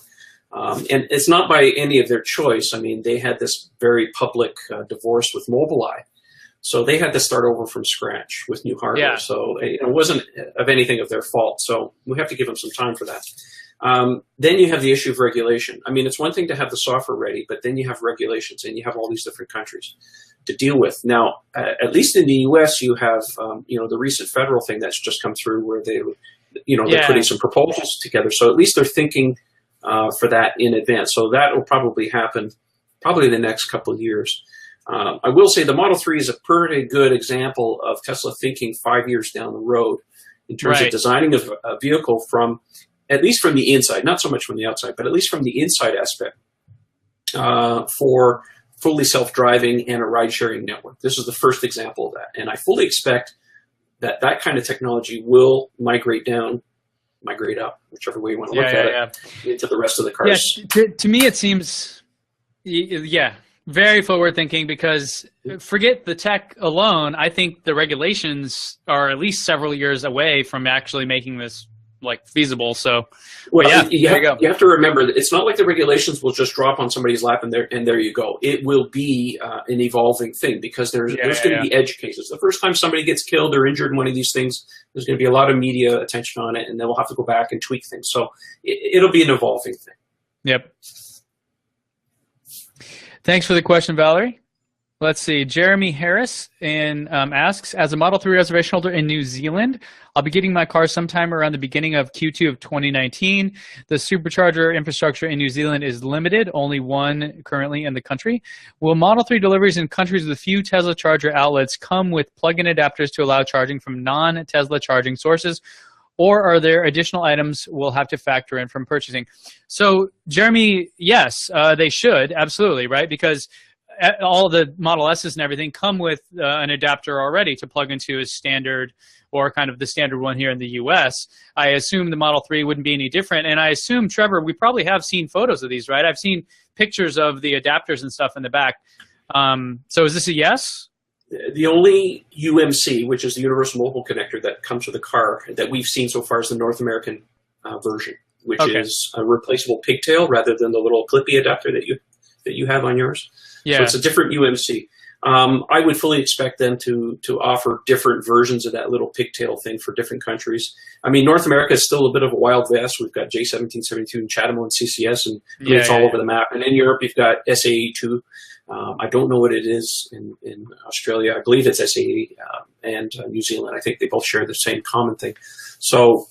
And it's not by any of their choice. I mean, they had this very public divorce with Mobileye. So they had to start over from scratch with new hardware. Yeah. So it wasn't of anything of their fault. So we have to give them some time for that. Then you have the issue of regulation. I mean, it's one thing to have the software ready, but then you have regulations and you have all these different countries to deal with. Now, at least in the U.S., you have, the recent federal thing that's just come through where they're putting some proposals together. So at least they're thinking for that in advance. So that will probably happen probably in the next couple of years. I will say the Model 3 is a pretty good example of Tesla thinking 5 years down the road in terms of designing a vehicle from, at least from the inside, not so much from the outside, but at least from the inside aspect for fully self-driving and a ride-sharing network. This is the first example of that. And I fully expect that kind of technology will migrate up, whichever way you want to look at it, into the rest of the cars. Yeah, to me it seems, very forward thinking, because forget the tech alone, I think the regulations are at least several years away from actually making this feasible. So you have to remember that it's not like the regulations will just drop on somebody's lap and there you go. It will be an evolving thing because there's going to be edge cases. The first time somebody gets killed or injured in one of these things, there's going to be a lot of media attention on it, and then we'll have to go back and tweak things. So it'll be an evolving thing. Yep. Thanks for the question, Valerie. Let's see. Jeremy Harris asks, as a Model 3 reservation holder in New Zealand, I'll be getting my car sometime around the beginning of Q2 of 2019. The supercharger infrastructure in New Zealand is limited, only one currently in the country. Will Model 3 deliveries in countries with few Tesla charger outlets come with plug-in adapters to allow charging from non-Tesla charging sources, or are there additional items we'll have to factor in from purchasing? So, Jeremy, yes, they should, absolutely, right? Because all the Model S's and everything come with an adapter already to plug into a standard, or kind of the standard one here in the U.S. I assume the Model 3 wouldn't be any different. And I assume, Trevor, we probably have seen photos of these, right? I've seen pictures of the adapters and stuff in the back. So is this a yes? The only UMC, which is the Universal Mobile Connector that comes with a car that we've seen so far, is the North American version, which is a replaceable pigtail rather than the little clippy adapter that you have on yours. Yeah. So it's a different UMC. I would fully expect them to offer different versions of that little pigtail thing for different countries. I mean, North America is still a bit of a wild west. We've got J1772 in Chatham and CCS, and it's all over the map. And in Europe, you've got SAE2. I don't know what it is in Australia. I believe it's SAE, and New Zealand. I think they both share the same common thing. So,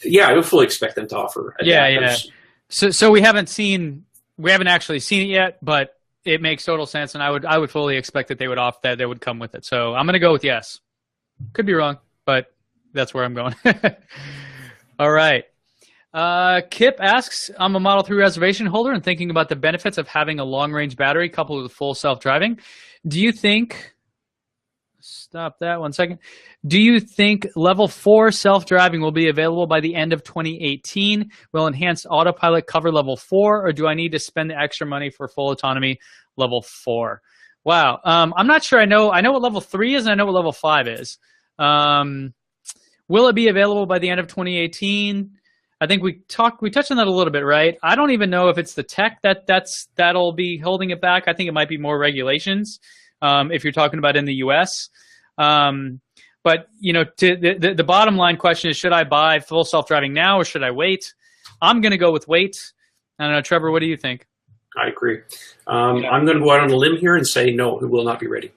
yeah, I would fully expect them to offer adapters. So we haven't actually seen it yet, but it makes total sense, and I would fully expect that they would they would come with it. So I'm going to go with yes. Could be wrong, but that's where I'm going. All right. Kip asks, I'm a Model 3 reservation holder and thinking about the benefits of having a long-range battery coupled with full self-driving. Do you think level 4 self-driving will be available by the end of 2018? Will enhanced autopilot cover level 4, or do I need to spend the extra money for full autonomy level 4? Wow. I'm not sure I know what level 3 is, and I know what level 5 is. Will it be available by the end of 2018? I think we touched on that a little bit, right? I don't even know if it's the tech that'll be holding it back. I think it might be more regulations, if you're talking about in the US. But the bottom line question is, should I buy full self-driving now or should I wait? I'm going to go with wait. I don't know, Trevor, what do you think? I agree. I'm going to go out on a limb here and say no, it will not be ready.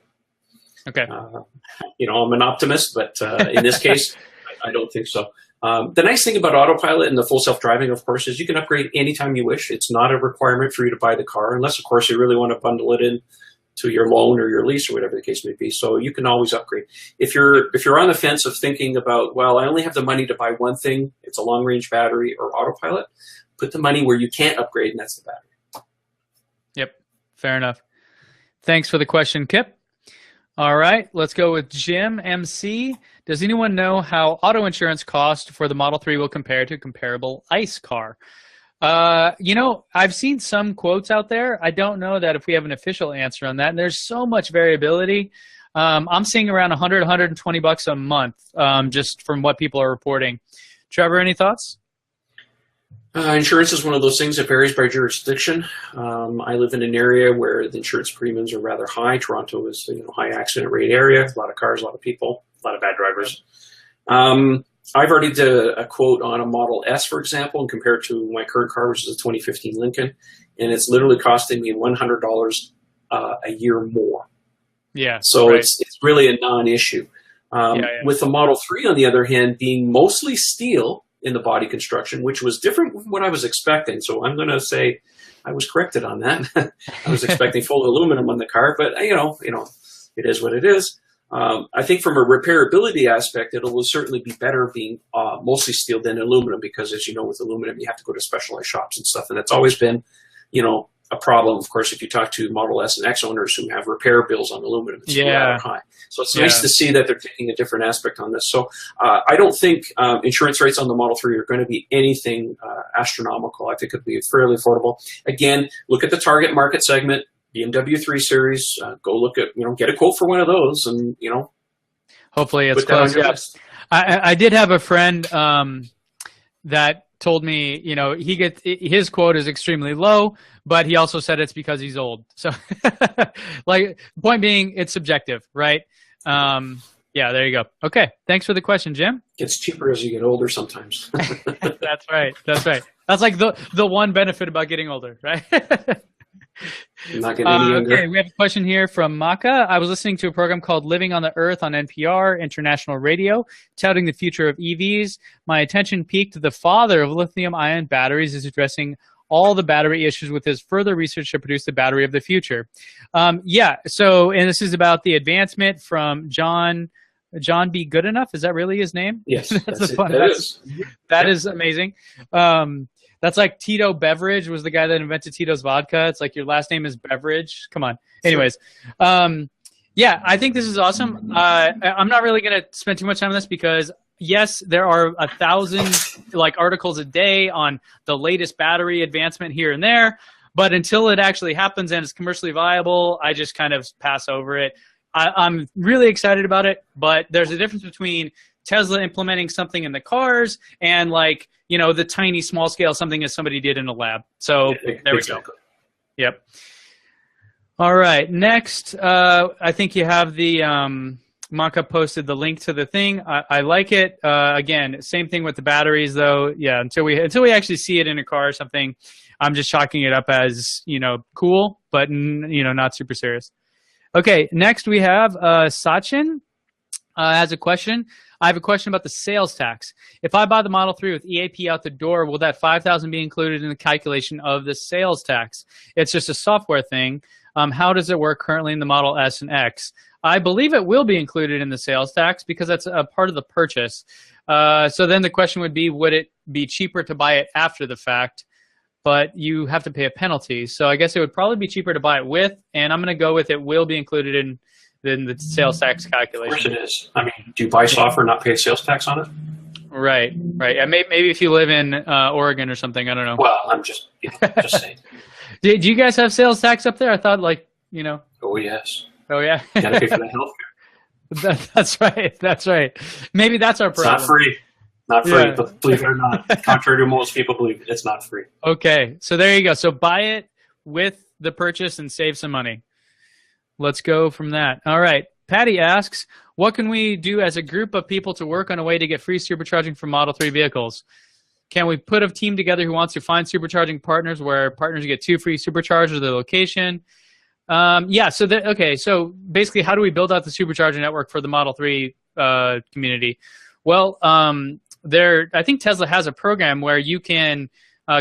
Okay. I'm an optimist, but in this case, I don't think so. The nice thing about autopilot and the full self-driving, of course, is you can upgrade anytime you wish. It's not a requirement for you to buy the car, unless, of course, you really want to bundle it in to your loan or your lease or whatever the case may be. So you can always upgrade. If you're on the fence of thinking about, well, I only have the money to buy one thing, it's a long-range battery or autopilot, put the money where you can't upgrade, and that's the battery. Yep, fair enough. Thanks for the question, Kip. All right, let's go with Jim MC. Does anyone know how auto insurance cost for the Model 3 will compare to a comparable ICE car? I've seen some quotes out there. I don't know that if we have an official answer on that. And there's so much variability. I'm seeing around $100, $120 a month, just from what people are reporting. Trevor, any thoughts? Insurance is one of those things that varies by jurisdiction. I live in an area where the insurance premiums are rather high. Toronto is a high accident rate area, a lot of cars, a lot of people, a lot of bad drivers. I've already did a quote on a Model S, for example, and compared to my current car, which is a 2015 Lincoln, and it's literally costing me $100 a year more. Yeah. So it's really a non-issue. With the Model 3, on the other hand, being mostly steel in the body construction, which was different from what I was expecting. So I'm going to say I was corrected on that. I was expecting full aluminum on the car, but it is what it is. I think from a repairability aspect, it will certainly be better being mostly steel than aluminum, because as you know, with aluminum, you have to go to specialized shops and stuff. And that's always been, a problem. Of course, if you talk to Model S and X owners who have repair bills on aluminum, it's rather high. So it's nice to see that they're taking a different aspect on this. So I don't think insurance rates on the Model 3 are going to be anything astronomical. I think it'll be fairly affordable. Again, look at the target market segment. BMW 3 Series, go look at, get a quote for one of those, and, hopefully it's close. Yeah. I did have a friend that told me, his quote is extremely low, but he also said it's because he's old. So, the point being, it's subjective, right? There you go. Okay, thanks for the question, Jim. It's cheaper as you get older sometimes. That's right. That's like the one benefit about getting older, right? Not getting any younger. Okay, we have a question here from Maka. I was listening to a program called Living on the Earth on NPR, International Radio, touting the future of EVs. My attention piqued. The father of lithium-ion batteries is addressing all the battery issues with his further research to produce the battery of the future. And this is about the advancement from John B. Goodenough. Is that really his name? Yes, that is amazing. That's like Tito Beveridge was the guy that invented Tito's vodka. It's like your last name is Beveridge. Come on. Anyways, I think this is awesome. I'm not really going to spend too much time on this because, yes, there are 1,000 articles a day on the latest battery advancement here and there. But until it actually happens and it's commercially viable, I just kind of pass over it. I'm really excited about it, but there's a difference between Tesla implementing something in the cars and the tiny small scale something that somebody did in a lab. So there we go. Yep. All right. Next, I think you have the mock-up posted the link to the thing. I like it. Again, same thing with the batteries, though. Yeah, until we actually see it in a car or something, I'm just chalking it up as cool, but not super serious. Okay. Next, we have Sachin has a question. I have a question about the sales tax. If I buy the Model 3 with EAP out the door, will that $5,000 be included in the calculation of the sales tax? It's just a software thing. How does it work currently in the Model S and X? I believe it will be included in the sales tax because that's a part of the purchase. So then the question would be, would it be cheaper to buy it after the fact? But you have to pay a penalty. So I guess it would probably be cheaper to buy it with, and I'm going to go with it will be included in the sales tax calculation. Of course it is. I mean, do you buy software and not pay sales tax on it? Right. And maybe if you live in Oregon or something, I don't know. Well, I'm just saying. Do you guys have sales tax up there? I thought Oh, yes. Oh, yeah. You got to pay for the health care. That's right. Maybe that's our problem. It's not free. Not free, but believe it or not. Contrary to most people believe, it's not free. Okay, so there you go. So buy it with the purchase and save some money. Let's go from that. All right. Patty asks, what can we do as a group of people to work on a way to get free supercharging for Model 3 vehicles? Can we put a team together who wants to find supercharging partners where partners get 2 free superchargers at the location? Yeah, so basically how do we build out the supercharger network for the Model 3 community? Well, I think Tesla has a program where you can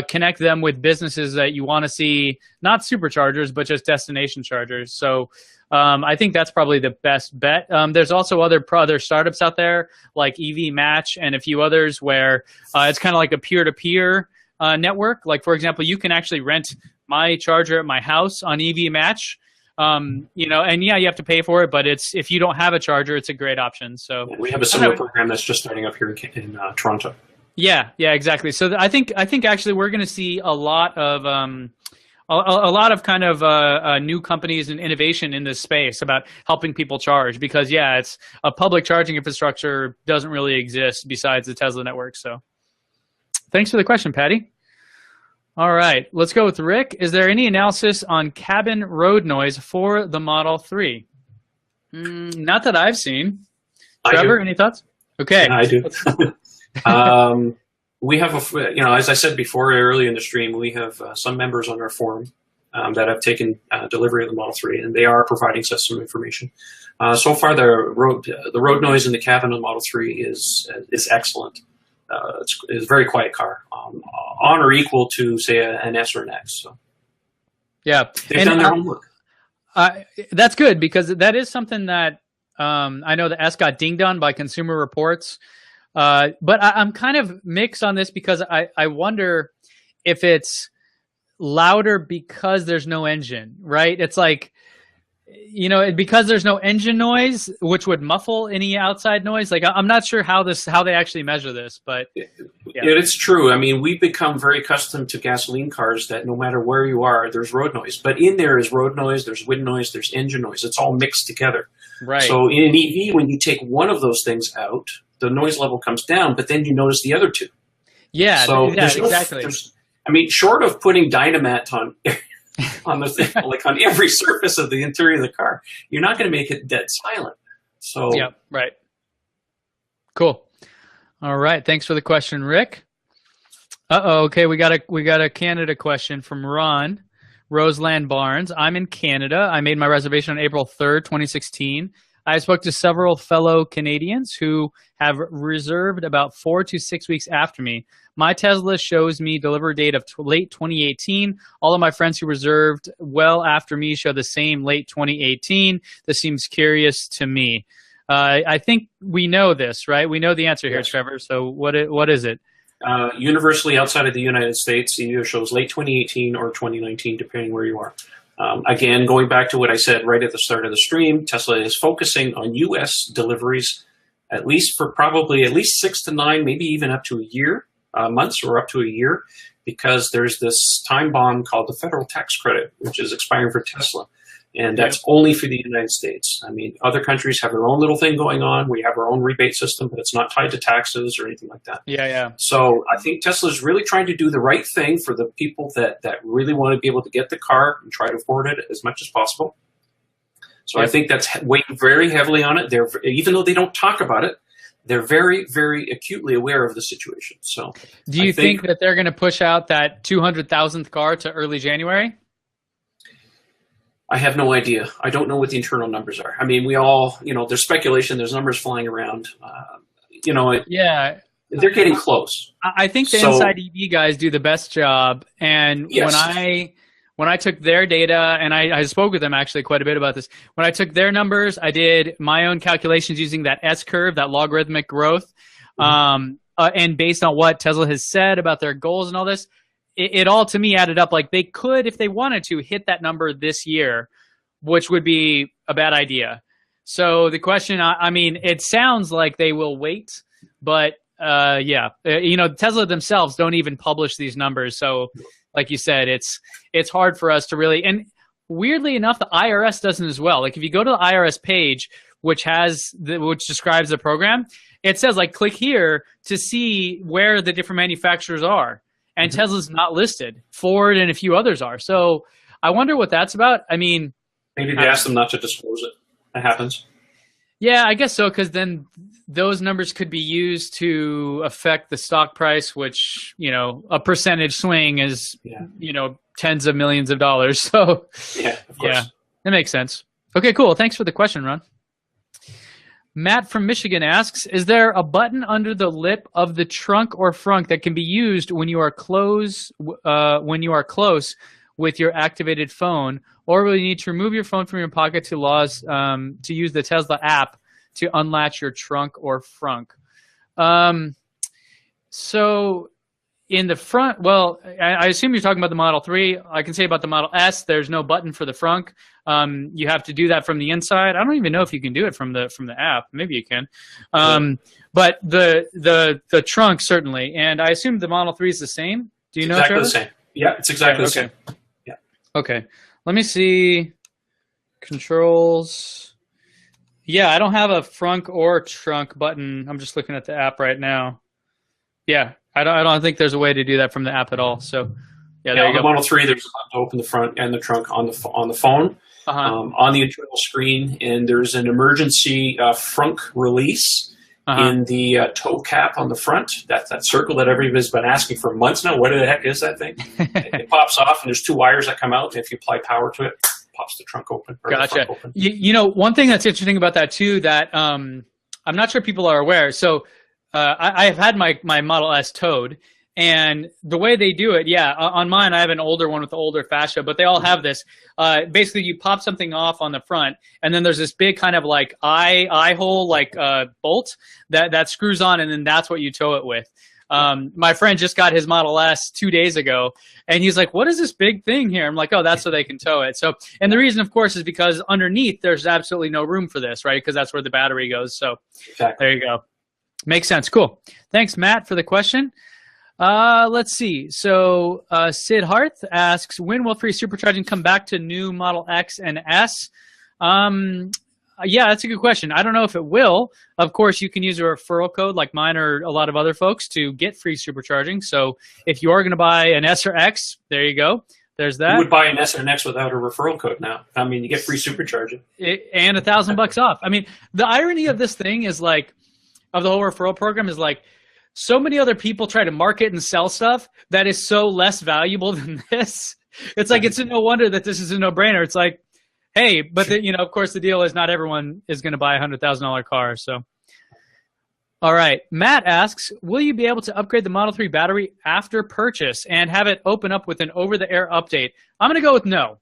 connect them with businesses that you want to see, not superchargers, but just destination chargers. So I think that's probably the best bet. There's also other startups out there like EV Match and a few others where it's kind of like a peer-to-peer network. Like, for example, you can actually rent my charger at my house on EV Match. And you have to pay for it, but if you don't have a charger, it's a great option. So we have a similar program that's just starting up here in Toronto. Yeah, exactly. So I think actually we're going to see a lot of kind of new companies and innovation in this space about helping people charge because it's a public charging infrastructure doesn't really exist besides the Tesla network. So thanks for the question, Patty. All right, let's go with Rick. Is there any analysis on cabin road noise for the Model 3? Not that I've seen. Trevor, any thoughts? Okay. Yeah, I do. We have, as I said before earlier in the stream, we have some members on our forum that have taken delivery of the Model 3, and they are providing us some information. So far, the road noise in the cabin of the Model 3 is excellent. It's a very quiet car, on or equal to, say, an S or an X. So. Yeah. They've done their homework. That's good because that is something that I know the S got dinged on by Consumer Reports. But I'm kind of mixed on this because I wonder if it's louder because there's no engine, right? It's like, because there's no engine noise, which would muffle any outside noise. Like, I'm not sure how they actually measure this, but yeah. It's true. I mean, we've become very accustomed to gasoline cars that no matter where you are, there's road noise. But in there is road noise, there's wind noise, there's engine noise. It's all mixed together. Right. So in an EV, when you take one of those things out, the noise level comes down, but then you notice the other two. Yeah, so exactly. Short of putting dynamite on the thing, like on every surface of the interior of the car, you're not going to make it dead silent. So yeah, right. Cool. All right. Thanks for the question, Rick. Okay, we got a Canada question from Ron Roseland Barnes. I'm in Canada. I made my reservation on April 3rd, 2016. I spoke to several fellow Canadians who have reserved about 4 to 6 weeks after me. My Tesla shows me delivery date of late 2018. All of my friends who reserved well after me show the same late 2018. This seems curious to me. I think we know this, right? We know the answer here, yes. Trevor. So what is it? Universally outside of the United States, it either shows late 2018 or 2019, depending where you are. Again, going back to what I said right at the start of the stream, Tesla is focusing on U.S. deliveries at least 6 to 9, maybe even up to a year, months or up to a year, because there's this time bomb called the federal tax credit, which is expiring for Tesla. And that's only for the United States. I mean, other countries have their own little thing going on. We have our own rebate system, but it's not tied to taxes or anything like that. Yeah. So I think Tesla's really trying to do the right thing for the people that really want to be able to get the car and try to afford it as much as possible. So I think that's weighing very heavily on it. Even though they don't talk about it, they're very, very acutely aware of the situation. So do you think that they're going to push out that 200,000th car to early January? I have no idea. I don't know what the internal numbers are. I mean, we all, there's speculation, there's numbers flying around. Yeah. They're getting close. I think the inside EV guys do the best job. And yes. when I took their data, and I spoke with them actually quite a bit about this, when I took their numbers, I did my own calculations using that S-curve, that logarithmic growth. And based on what Tesla has said about their goals and all this, it all to me added up like they could, if they wanted to, hit that number this year, which would be a bad idea. So the question, I mean, it sounds like they will wait, but Tesla themselves don't even publish these numbers. So like you said, it's hard for us to really, and weirdly enough, the IRS doesn't as well. Like if you go to the IRS page, which describes the program, it says like click here to see where the different manufacturers are. And Tesla's not listed. Ford and a few others are. So I wonder what that's about. I mean, maybe they ask them not to disclose it. That happens. Yeah, I guess so, because then those numbers could be used to affect the stock price, which, a percentage swing is, tens of millions of dollars. So yeah, of course. That makes sense. Okay, cool. Thanks for the question, Ron. Matt from Michigan asks, is there a button under the lip of the trunk or frunk that can be used when you are close with your activated phone, or will you need to remove your phone from your pocket to use the Tesla app to unlatch your trunk or frunk? So in the front, well, I assume you're talking about the Model 3. I can say about the Model S, there's no button for the frunk. You have to do that from the inside. I don't even know if you can do it from the app. Maybe you can. But the trunk certainly. And I assume the Model 3 is the same. Do you know, exactly Trevor? the same. Yeah, it's exactly the same. Yeah. Okay. Let me see. Controls. Yeah, I don't have a frunk or trunk button. I'm just looking at the app right now. Yeah, I don't think there's a way to do that from the app at all. So, there you on go. the Model 3, there's a button to open the front and the trunk on the phone, on the internal screen, and there's an emergency frunk release in the toe cap on the front. That circle that everybody's been asking for months now. What the heck is that thing? It pops off, and there's two wires that come out, and if you apply power to it, pops the trunk open. Gotcha. Open. One thing that's interesting about that too, that I'm not sure people are aware. So I have had my Model S towed, and the way they do it, on mine I have an older one with the older fascia, but they all have this. Basically, you pop something off on the front, and then there's this big kind of like eye hole, like bolt that screws on, and then that's what you tow it with. My friend just got his Model S 2 days ago, and he's like, what is this big thing here? I'm like, oh, that's so they can tow it. So, and the reason, of course, is because underneath there's absolutely no room for this, right? Because that's where the battery goes. So There you go. Makes sense. Cool. Thanks, Matt, for the question. Let's see. So Sid Harth asks, when will free supercharging come back to new Model X and S? Yeah, that's a good question. I don't know if it will. Of course, you can use a referral code like mine or a lot of other folks to get free supercharging. So if you are going to buy an S or X, there you go. There's that. You would buy an S or an X without a referral code now. I mean, you get free supercharging. And $1,000 off. I mean, the irony of this thing is like, of the whole referral program is like, so many other people try to market and sell stuff that is so less valuable than this. It's like, it's no wonder that this is a no-brainer. It's like, hey, but of course the deal is not everyone is going to buy a $100,000 car. So, all right. Matt asks, will you be able to upgrade the Model 3 battery after purchase and have it open up with an over-the-air update? I'm going to go with no.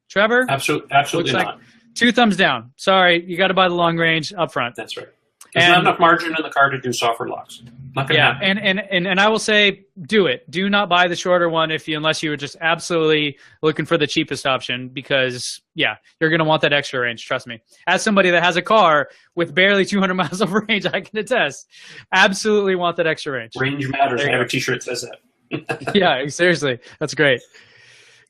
Trevor? Absolutely not. Like 2 thumbs down. Sorry, you got to buy the long range up front. That's right. There's not enough margin in the car to do software locks. Not gonna happen. And I will say, do it. Do not buy the shorter one unless you were just absolutely looking for the cheapest option, because you're going to want that extra range. Trust me. As somebody that has a car with barely 200 miles of range, I can attest. Absolutely want that extra range. Range matters. I have a T-shirt that says that. Yeah, seriously, that's great.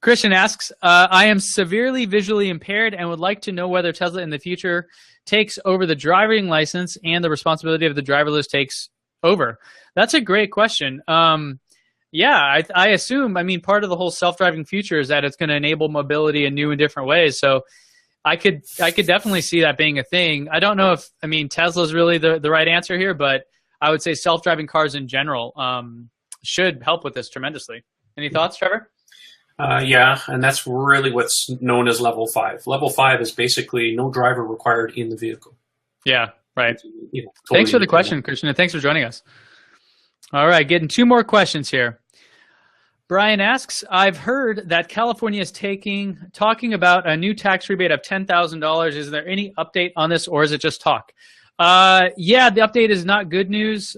Christian asks, I am severely visually impaired and would like to know whether Tesla in the future takes over the driving license and the responsibility of the driverless takes over. That's a great question. Yeah, I assume, I mean, part of the whole self-driving future is that it's going to enable mobility in new and different ways. So I could definitely see that being a thing. I don't know if, I mean, Tesla's really the right answer here, but I would say self-driving cars in general should help with this tremendously. Any thoughts, Trevor? Yeah, and that's really what's known as level 5. Level 5 is basically no driver required in the vehicle. Yeah, right. You know, totally Thanks for the question, Christian, and thanks for joining us. All right, getting 2 more questions here. Brian asks, I've heard that California is talking about a new tax rebate of $10,000. Is there any update on this, or is it just talk? Yeah, the update is not good news.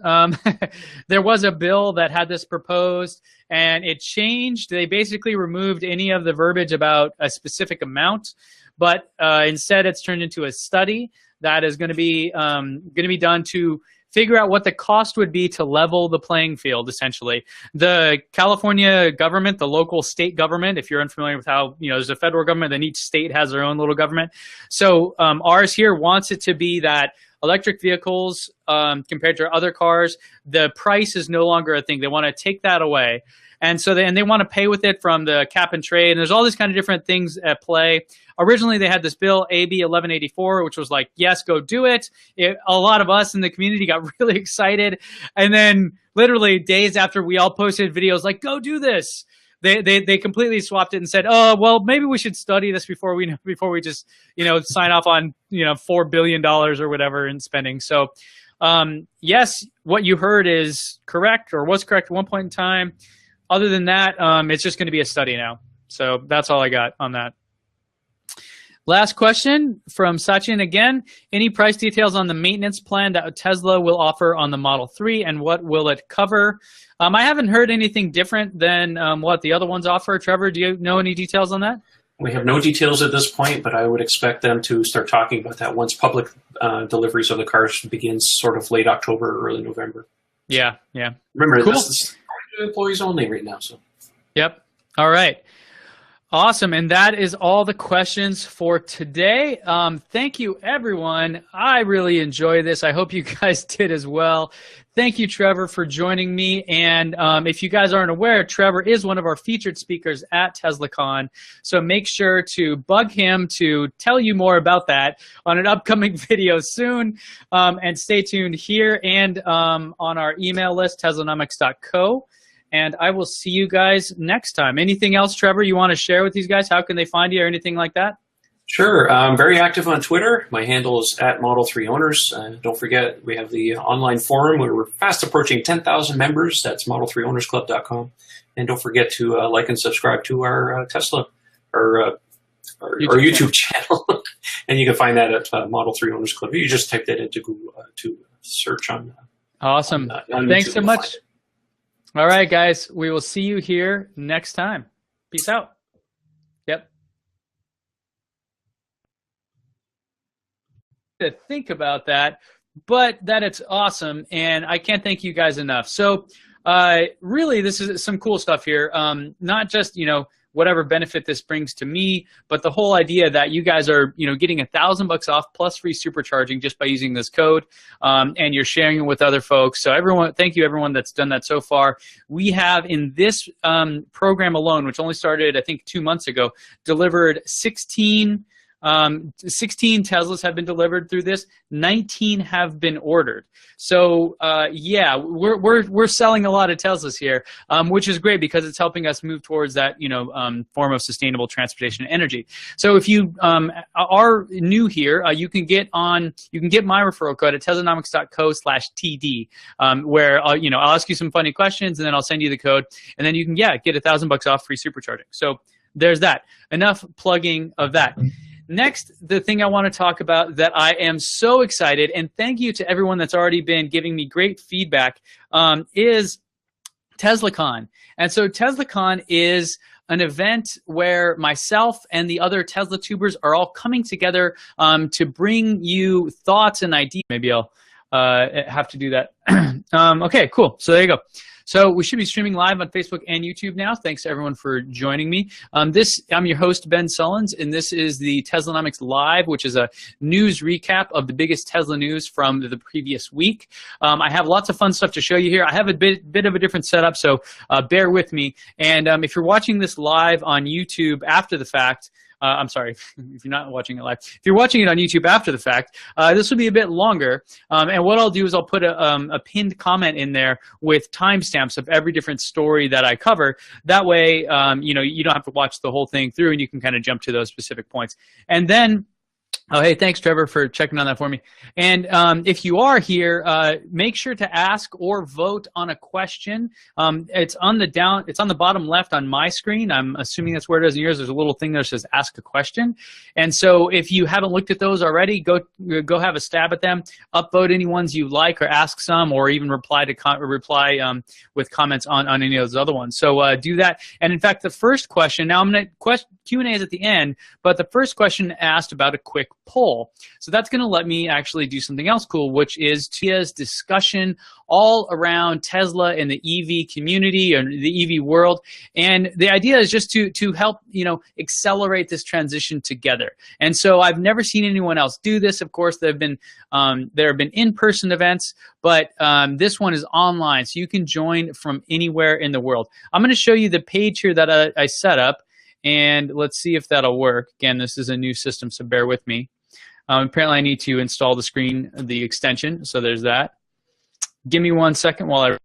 There was a bill that had this proposed, and it changed. They basically removed any of the verbiage about a specific amount, but instead it's turned into a study that is going to be done to figure out what the cost would be to level the playing field, essentially. The California government, the local state government, if you're unfamiliar with how, you know, there's a federal government, then each state has their own little government. So ours here wants it to be that electric vehicles, compared to other cars, the price is no longer a thing. They want to take that away. And so they want to pay with it from the cap and trade. And there's all these kind of different things at play. Originally, they had this bill, AB 1184, which was like, yes, go do it. A lot of us in the community got really excited. And then literally days after we all posted videos like, go do this, they completely swapped it and said, oh, well, maybe we should study this before we just, you know, sign off on, you know, $4 billion or whatever in spending. So yes, what you heard is correct, or was correct at one point in time. Other than that, it's just going to be a study now. So that's all I got on that. Last question from Sachin again. Any price details on the maintenance plan that Tesla will offer on the Model 3, and what will it cover? I haven't heard anything different than what the other ones offer. Trevor, do you know any details on that? We have no details at this point, but I would expect them to start talking about that once public deliveries of the cars begins sort of late October or early November. Yeah, yeah. Remember, cool. This is employees only right now. So. Yep. All right. Awesome. And that is all the questions for today. Thank you, everyone. I really enjoy this. I hope you guys did as well. Thank you, Trevor, for joining me. And if you guys aren't aware, Trevor is one of our featured speakers at TeslaCon. So make sure to bug him to tell you more about that on an upcoming video soon. And stay tuned here and on our email list, Teslanomics.co. And I will see you guys next time. Anything else, Trevor, you want to share with these guys? How can they find you or anything like that? Sure. I'm very active on Twitter. My handle is @Model3Owners. Don't forget, we have the online forum where we're fast approaching 10,000 members. That's Model3OwnersClub.com. And don't forget to like and subscribe to our Tesla, our YouTube channel. And you can find that at Model 3 Owners Club. You just type that into Google to search on. Awesome. On Thanks so much. All right, guys. We will see you here next time. Peace out. Yep. To think about that, but that it's awesome, and I can't thank you guys enough. So really, this is some cool stuff here. Not just, you know, whatever benefit this brings to me, but the whole idea that you guys are, you know, getting $1,000 off plus free supercharging just by using this code, and you're sharing it with other folks. So everyone, thank you everyone that's done that so far. We have in this program alone, which only started I think 2 months ago, delivered 16 Teslas have been delivered through this. 19 have been ordered. So yeah, we're selling a lot of Teslas here, which is great because it's helping us move towards that, you know, form of sustainable transportation and energy. So if you are new here, you can get my referral code at Teslanomics.co/TD, where you know, I'll ask you some funny questions and then I'll send you the code, and then you can get $1,000 off free supercharging. So there's that. Enough plugging of that. Next, the thing I want to talk about that I am so excited, and thank you to everyone that's already been giving me great feedback, is TeslaCon. And so TeslaCon is an event where myself and the other Tesla tubers are all coming together to bring you thoughts and ideas. Maybe I'll have to do that. Okay, cool. So there you go. So we should be streaming live on Facebook and YouTube now. Thanks everyone for joining me. I'm your host, Ben Sullins, and this is the Teslanomics Live, which is a news recap of the biggest Tesla news from the previous week. I have lots of fun stuff to show you here. I have a bit of a different setup, so bear with me. And if you're watching this live on YouTube after the fact, I'm sorry, if you're not watching it live. If you're watching it on YouTube after the fact, this will be a bit longer. And what I'll do is I'll put a pinned comment in there with timestamps of every different story that I cover. That way, you don't have to watch the whole thing through, and you can kind of jump to those specific points. And then, oh, hey, thanks, Trevor, for checking on that for me. And if you are here, make sure to ask or vote on a question. It's on the bottom left on my screen. I'm assuming that's where it is in yours. There's a little thing there that says "Ask a Question." And so, if you haven't looked at those already, go have a stab at them. Upvote any ones you like, or ask some, or even reply with comments on any of those other ones. So do that. And in fact, the first question. Now I'm going to Q&A is at the end, but the first question asked about a quick poll. So that's going to let me actually do something else cool, which is Tia's discussion all around Tesla and the EV community and the EV world. And the idea is just to help, accelerate this transition together. And so I've never seen anyone else do this. Of course, there have been in-person events, but this one is online, so you can join from anywhere in the world. I'm going to show you the page here that I set up. And let's see if that'll work. Again, this is a new system, so bear with me. Apparently, I need to install the extension, so there's that. Give me 1 second while I...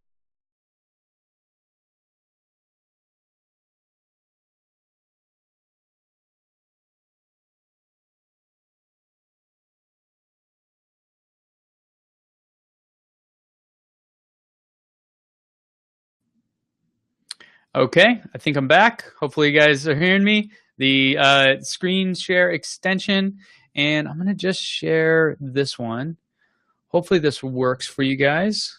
Okay, I think I'm back. Hopefully you guys are hearing me. The screen share extension, and I'm going to just share this one. Hopefully this works for you guys,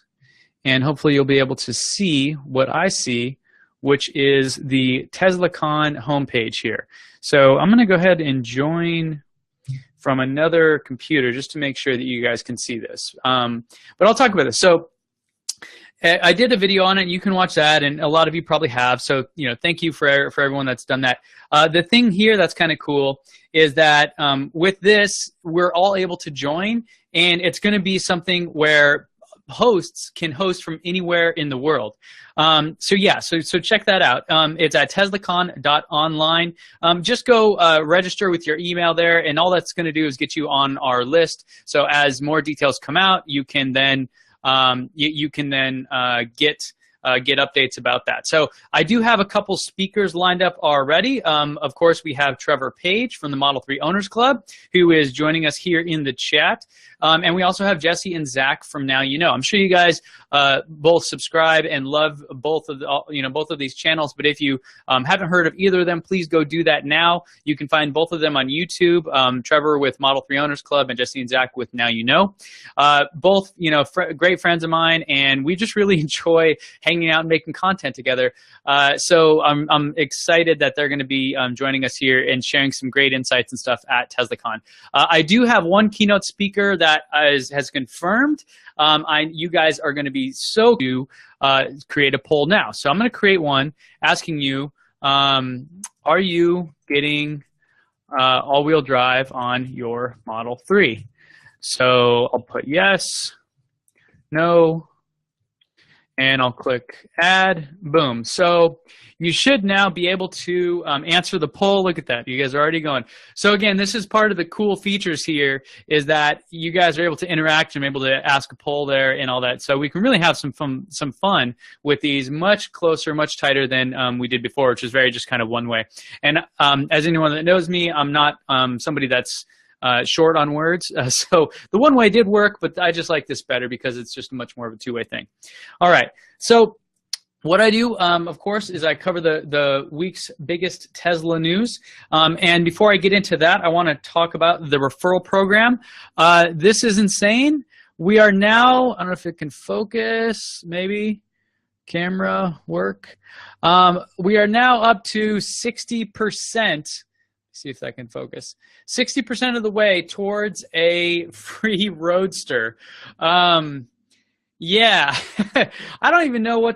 and hopefully you'll be able to see what I see, which is the TeslaCon homepage here. So I'm going to go ahead and join from another computer just to make sure that you guys can see this. But I'll talk about this. So I did a video on it. You can watch that, and a lot of you probably have. So, thank you for everyone that's done that. The thing here that's kind of cool is that with this, we're all able to join, and it's going to be something where hosts can host from anywhere in the world. So check that out. It's at teslacon.online. Just go register with your email there, and all that's going to do is get you on our list. So as more details come out, you can then get updates about that. So I do have a couple speakers lined up already. Of course, we have Trevor Page from the Model 3 Owners Club, who is joining us here in the chat. And we also have Jesse and Zach from Now You Know. I'm sure you guys both subscribe and love both of these channels. But if you haven't heard of either of them, please go do that now. You can find both of them on YouTube. Trevor with Model 3 Owners Club, and Jesse and Zach with Now You Know. Both great friends of mine, and we just really enjoy hanging out and making content together. So I'm excited that they're going to be joining us here and sharing some great insights and stuff at TeslaCon. I do have one keynote speaker that has confirmed. You guys are going to be so to create a poll now. So I'm going to create one asking you, are you getting all-wheel drive on your Model 3? So I'll put yes, no, and I'll click add, boom. So you should now be able to answer the poll. Look at that, you guys are already going. So again, this is part of the cool features here, is that you guys are able to interact and able to ask a poll there and all that. So we can really have some fun with these, much closer, much tighter than we did before, which is very just kind of one way. And as anyone that knows me, I'm not somebody that's short on words. So the one way did work, but I just like this better because it's just much more of a two-way thing. All right. So what I do, of course, is I cover the week's biggest Tesla news. And before I get into that, I want to talk about the referral program. This is insane. We are now, I don't know if it can focus, maybe. Camera work. We are now up to 60%. See if that can focus. 60% of the way towards a free Roadster. Yeah, I don't even know what